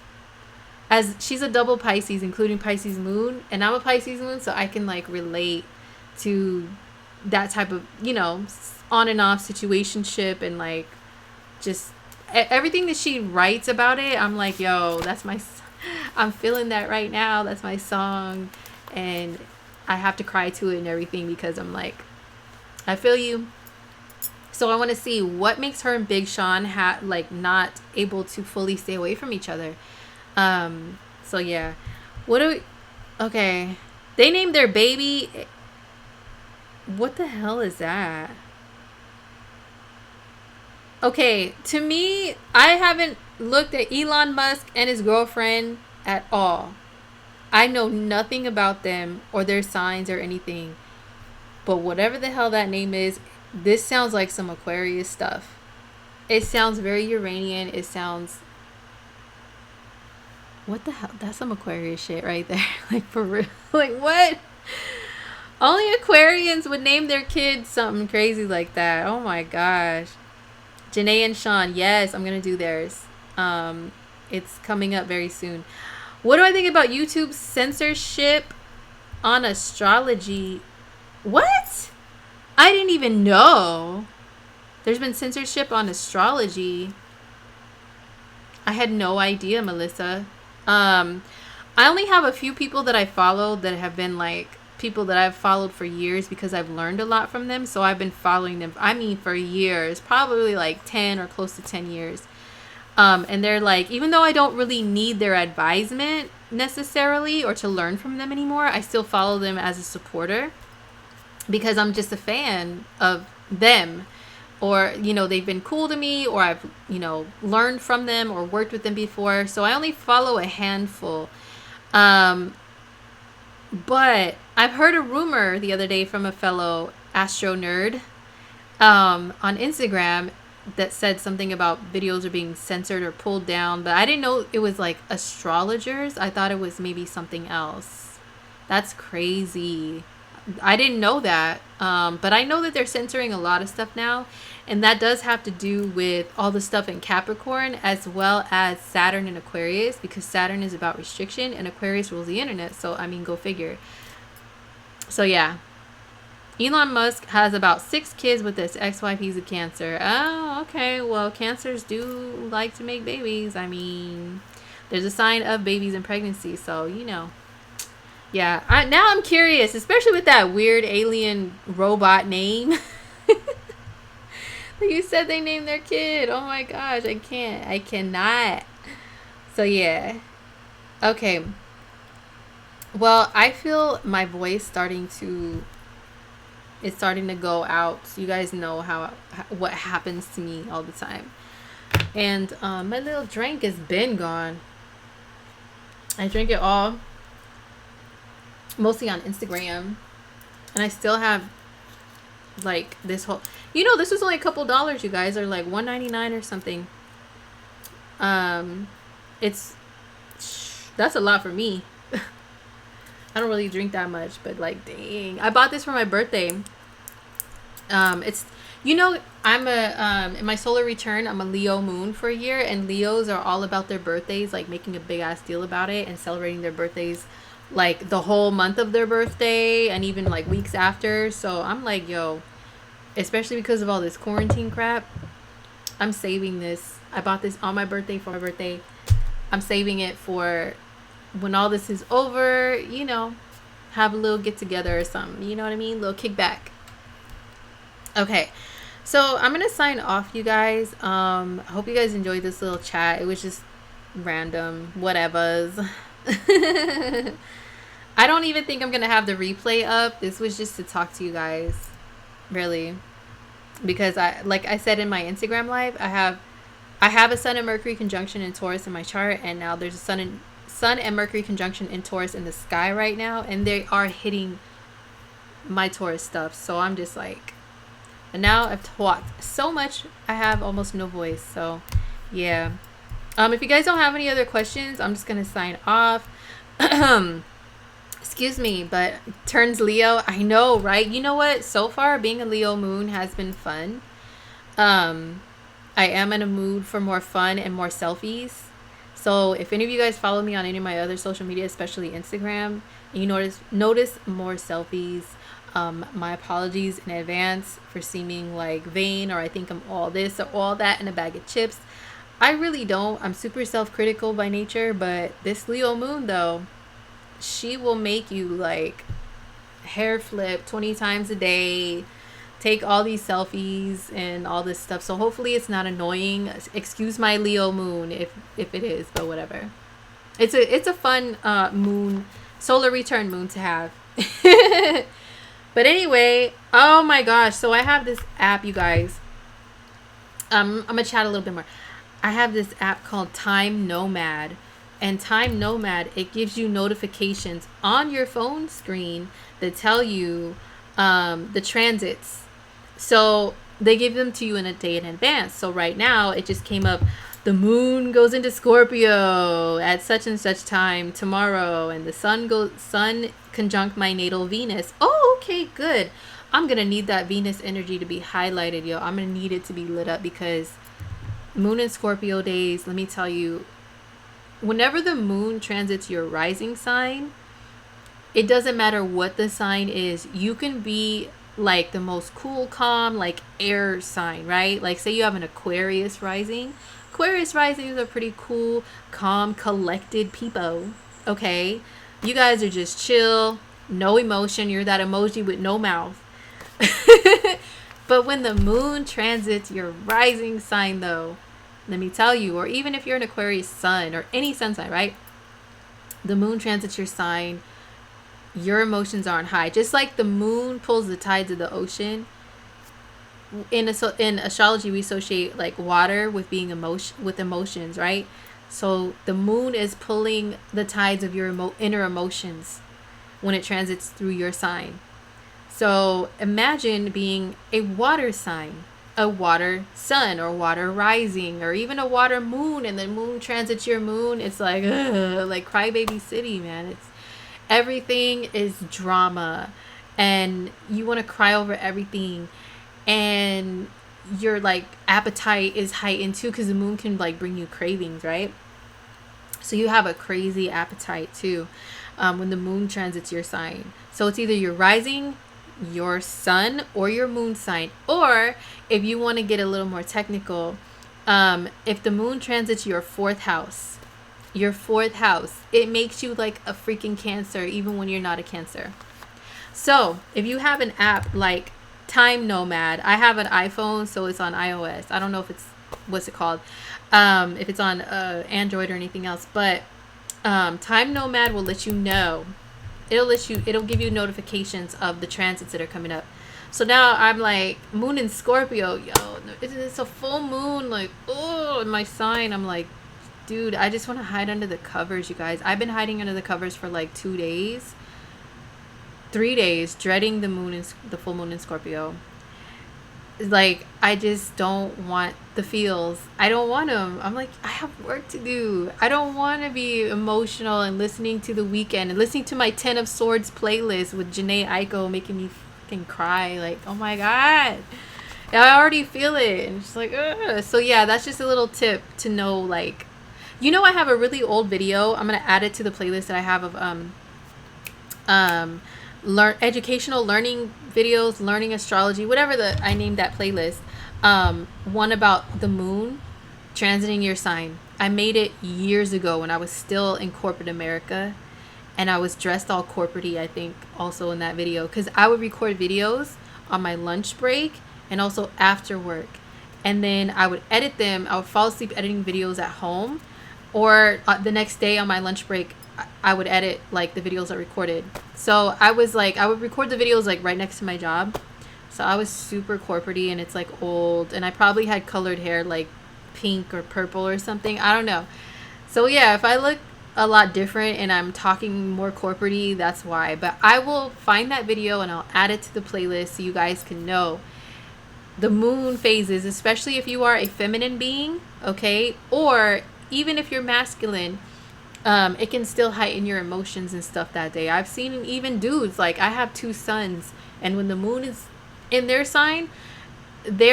as she's a double Pisces, including Pisces moon, and I'm a Pisces moon, so I can like relate to that type of, you know, on and off situationship, and like just everything that she writes about it. I'm like, yo, I'm feeling that right now. That's my song. And I have to cry to it and everything, because I'm like, I feel you. So I want to see what makes her and Big Sean like not able to fully stay away from each other. So yeah, okay, they named their baby, what the hell is that? Okay, to me, I haven't looked at Elon Musk and his girlfriend at all. I know nothing about them or their signs or anything, but whatever the hell that name is, this sounds like some Aquarius stuff. It sounds very Uranian. It sounds, what the hell? That's some Aquarius shit right there. Like, for real. Like, what? Only Aquarians would name their kids something crazy like that. Oh my gosh. Janae and Sean. Yes, I'm going to do theirs. It's coming up very soon. What do I think about YouTube's censorship on astrology? What? I didn't even know. There's been censorship on astrology. I had no idea, Melissa. I only have a few people that I follow that have been like people that I've followed for years, because I've learned a lot from them. So I've been following them, I mean, for years, probably like 10 or close to 10 years. And they're like, even though I don't really need their advisement necessarily or to learn from them anymore, I still follow them as a supporter, because I'm just a fan of them, or, you know, they've been cool to me, or I've, you know, learned from them or worked with them before. So I only follow a handful. But I've heard a rumor the other day from a fellow astro nerd on Instagram that said something about videos are being censored or pulled down, but I didn't know it was like astrologers. I thought it was maybe something else. That's crazy. I didn't know that. But I know that they're censoring a lot of stuff now, and that does have to do with all the stuff in Capricorn, as well as Saturn and Aquarius, because Saturn is about restriction and Aquarius rules the internet. So, I mean, go figure. So yeah, Elon Musk has about 6 kids with this ex-wife. He's a Cancer. Oh, okay. Well, Cancers do like to make babies. I mean, there's a sign of babies and pregnancy, so, you know. Yeah, now I'm curious, especially with that weird alien robot name. You said they named their kid. Oh my gosh, I cannot. So yeah. Okay. Well, I feel my voice it's starting to go out. You guys know what happens to me all the time. And my little drink has been gone. I drink it all mostly on Instagram, and I still have like this whole, you know, this was only a couple dollars, you guys, are like $1.99 or something. It's that's a lot for me. I don't really drink that much, but like, dang, I bought this for my birthday. It's, you know, I'm in my solar return, I'm a Leo moon for a year, and Leos are all about their birthdays, like making a big ass deal about it and celebrating their birthdays like the whole month of their birthday and even like weeks after. So I'm like, yo, especially because of all this quarantine crap, I'm saving this. I bought this on my birthday for my birthday. I'm saving it for when all this is over, you know, have a little get together or something, you know what I mean? Little kickback. Okay, so I'm gonna sign off, you guys. I hope you guys enjoyed this little chat. It was just random whatevers. I don't even think I'm gonna have the replay up. This was just to talk to you guys, really, because like I said in my Instagram live, I have a Sun and Mercury conjunction in Taurus in my chart, and now there's a Sun and Mercury conjunction in Taurus in the sky right now, and they are hitting my Taurus stuff. So I'm just like, and now I've talked so much, I have almost no voice. So yeah, if you guys don't have any other questions, I'm just gonna sign off. excuse me, but turns Leo. I know, right? You know what? So far, being a Leo moon has been fun. Um, I am in a mood for more fun and more selfies. So if any of you guys follow me on any of my other social media, especially Instagram, and you notice more selfies, my apologies in advance for seeming like vain, or I think I'm all this or all that in a bag of chips. I really don't. I'm super self-critical by nature, but this Leo moon though, she will make you like hair flip 20 times a day, take all these selfies and all this stuff. So hopefully it's not annoying. Excuse my Leo moon if it is, but whatever. It's a fun moon, solar return moon to have. But anyway, oh my gosh, so I have this app, you guys. I'm gonna chat a little bit more. I have this app called Time Nomad. And Time Nomad, it gives you notifications on your phone screen that tell you the transits. So they give them to you in a day in advance. So right now it just came up, the moon goes into Scorpio at such and such time tomorrow, and the sun conjunct my natal Venus. Oh, okay, good. I'm gonna need that Venus energy to be highlighted, yo. I'm gonna need it to be lit up, because moon and Scorpio days, let me tell you, whenever the moon transits your rising sign, it doesn't matter what the sign is. You can be like the most cool, calm, like air sign, right? Like say you have an Aquarius rising. Aquarius risings are pretty cool, calm, collected people. Okay, you guys are just chill, no emotion. You're that emoji with no mouth. But when the moon transits your rising sign though, let me tell you, or even if you're an Aquarius sun or any sun sign, right? The moon transits your sign, your emotions are on high. Just like the moon pulls the tides of the ocean. In astrology, we associate like water with being emotions, right? So the moon is pulling the tides of your inner emotions when it transits through your sign. So imagine being a water sign, a water sun or water rising, or even a water moon, and the moon transits your moon. It's like, ugh, like crybaby city, man. It's everything is drama, and you want to cry over everything, and your like appetite is heightened too, because the moon can like bring you cravings, right? So you have a crazy appetite too when the moon transits your sign. So it's either your rising, your sun, or your moon sign. Or if you want to get a little more technical, if the moon transits your fourth house, it makes you like a freaking Cancer, even when you're not a Cancer. So if you have an app like Time Nomad, I have an iPhone, so it's on iOS. I don't know if it's, what's it called, if it's on Android or anything else, but Time Nomad will let you know. It'll give you notifications of the transits that are coming up. So now I'm like, moon in Scorpio, yo, it's a full moon, like, oh, in my sign. I'm like, dude, I just want to hide under the covers, you guys. I've been hiding under the covers for like 2 days, 3 days, dreading the full moon in Scorpio. Like, I just don't want the feels. I don't want them. I'm like, I have work to do. I don't want to be emotional and listening to The Weeknd and listening to my 10 of Swords playlist with Janae Aiko making me fucking cry. Like, oh my God. I already feel it. And it's like, ugh. So yeah, that's just a little tip to know, like, you know, I have a really old video. I'm going to add it to the playlist that I have of educational learning videos, learning astrology, whatever I named that playlist. One about the moon transiting your sign. I made it years ago when I was still in corporate America, and I was dressed all corporate-y, I think, also in that video, because I would record videos on my lunch break and also after work, and then I would edit them. I would fall asleep editing videos at home, or the next day on my lunch break I would edit like the videos I recorded. So I was like, I would record the videos like right next to my job. So I was super corporate-y, and it's like old, and I probably had colored hair like pink or purple or something. I don't know. So yeah, if I look a lot different and I'm talking more corporate-y, that's why. But I will find that video and I'll add it to the playlist so you guys can know the moon phases, especially if you are a feminine being, okay? Or even if you're masculine, it can still heighten your emotions and stuff that day. I've seen even dudes, like I have two sons, and when the moon is in their sign, they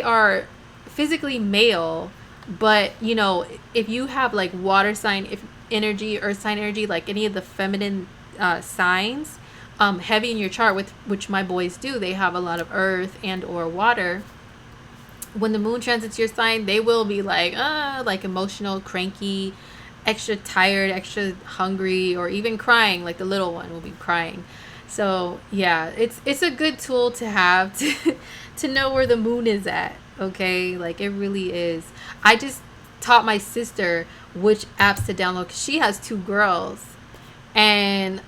are physically male, but you know, if you have like water sign if energy, earth sign energy, like any of the feminine signs heavy in your chart, with which my boys do, they have a lot of earth and or water. When the moon transits your sign, they will be like emotional, cranky, extra tired, extra hungry, or even crying. Like the little one will be crying. So yeah, it's a good tool to have to know where the moon is at. Okay, like it really is. I just taught my sister which apps to download because she has two girls, and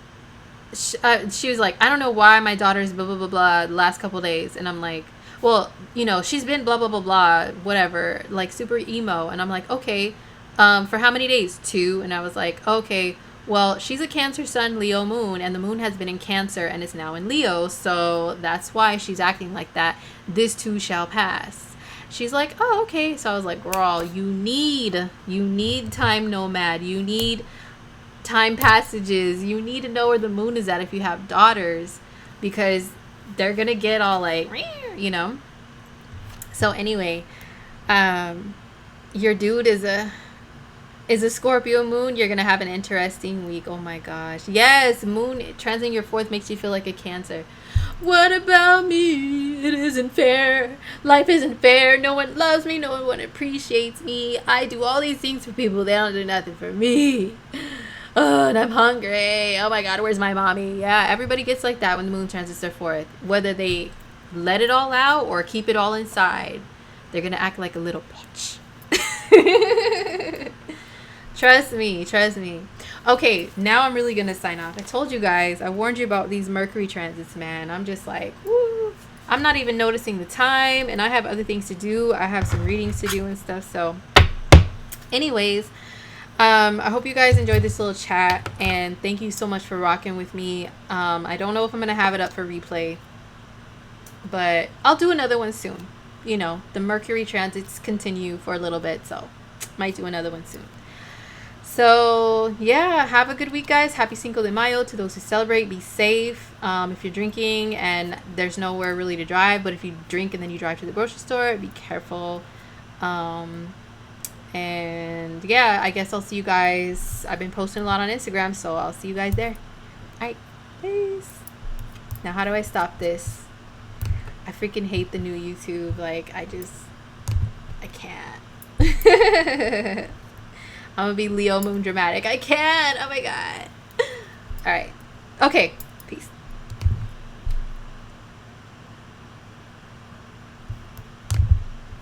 she was like, I don't know why my daughter's blah blah blah blah the last couple days, and I'm like, well, you know, she's been blah blah blah blah whatever, like super emo, and I'm like, okay, for how many days? 2. And I was like, okay, well, she's a Cancer sun, Leo moon, and the moon has been in Cancer and is now in Leo, so that's why she's acting like that. This too shall pass. She's like, oh, okay. So I was like, girl, you need time nomad. You need time passages. You need to know where the moon is at if you have daughters, because they're gonna get all like, you know. So anyway, your dude is a Scorpio moon. You're gonna have an interesting week. Oh my gosh, yes. Moon transiting your 4th makes you feel like a Cancer. What about me? It isn't fair. Life isn't fair. No one loves me. No one appreciates me. I do all these things for people. They don't do nothing for me. Oh, and I'm hungry. Oh my God, where's my mommy? Yeah, everybody gets like that when the moon transits their 4th. Whether they let it all out or keep it all inside, they're going to act like a little bitch. Trust me. Okay, now I'm really gonna sign off. I told you guys, I warned you about these Mercury transits, man. I'm just like, woo. I'm not even noticing the time, and I have other things to do. I have some readings to do and stuff. So anyways, I hope you guys enjoyed this little chat, and thank you so much for rocking with me. I don't know if I'm gonna have it up for replay, but I'll do another one soon. You know, the Mercury transits continue for a little bit, so might do another one soon. So yeah, have a good week, guys. Happy Cinco de Mayo to those who celebrate. Be safe. If you're drinking and there's nowhere really to drive, but if you drink and then you drive to the grocery store, be careful. And yeah, I guess I'll see you guys. I've been posting a lot on Instagram, so I'll see you guys there. All right, peace. Now, how do I stop this? I freaking hate the new YouTube. Like, I can't. I'm gonna be Leo moon dramatic. I can't. Oh my God. All right. Okay.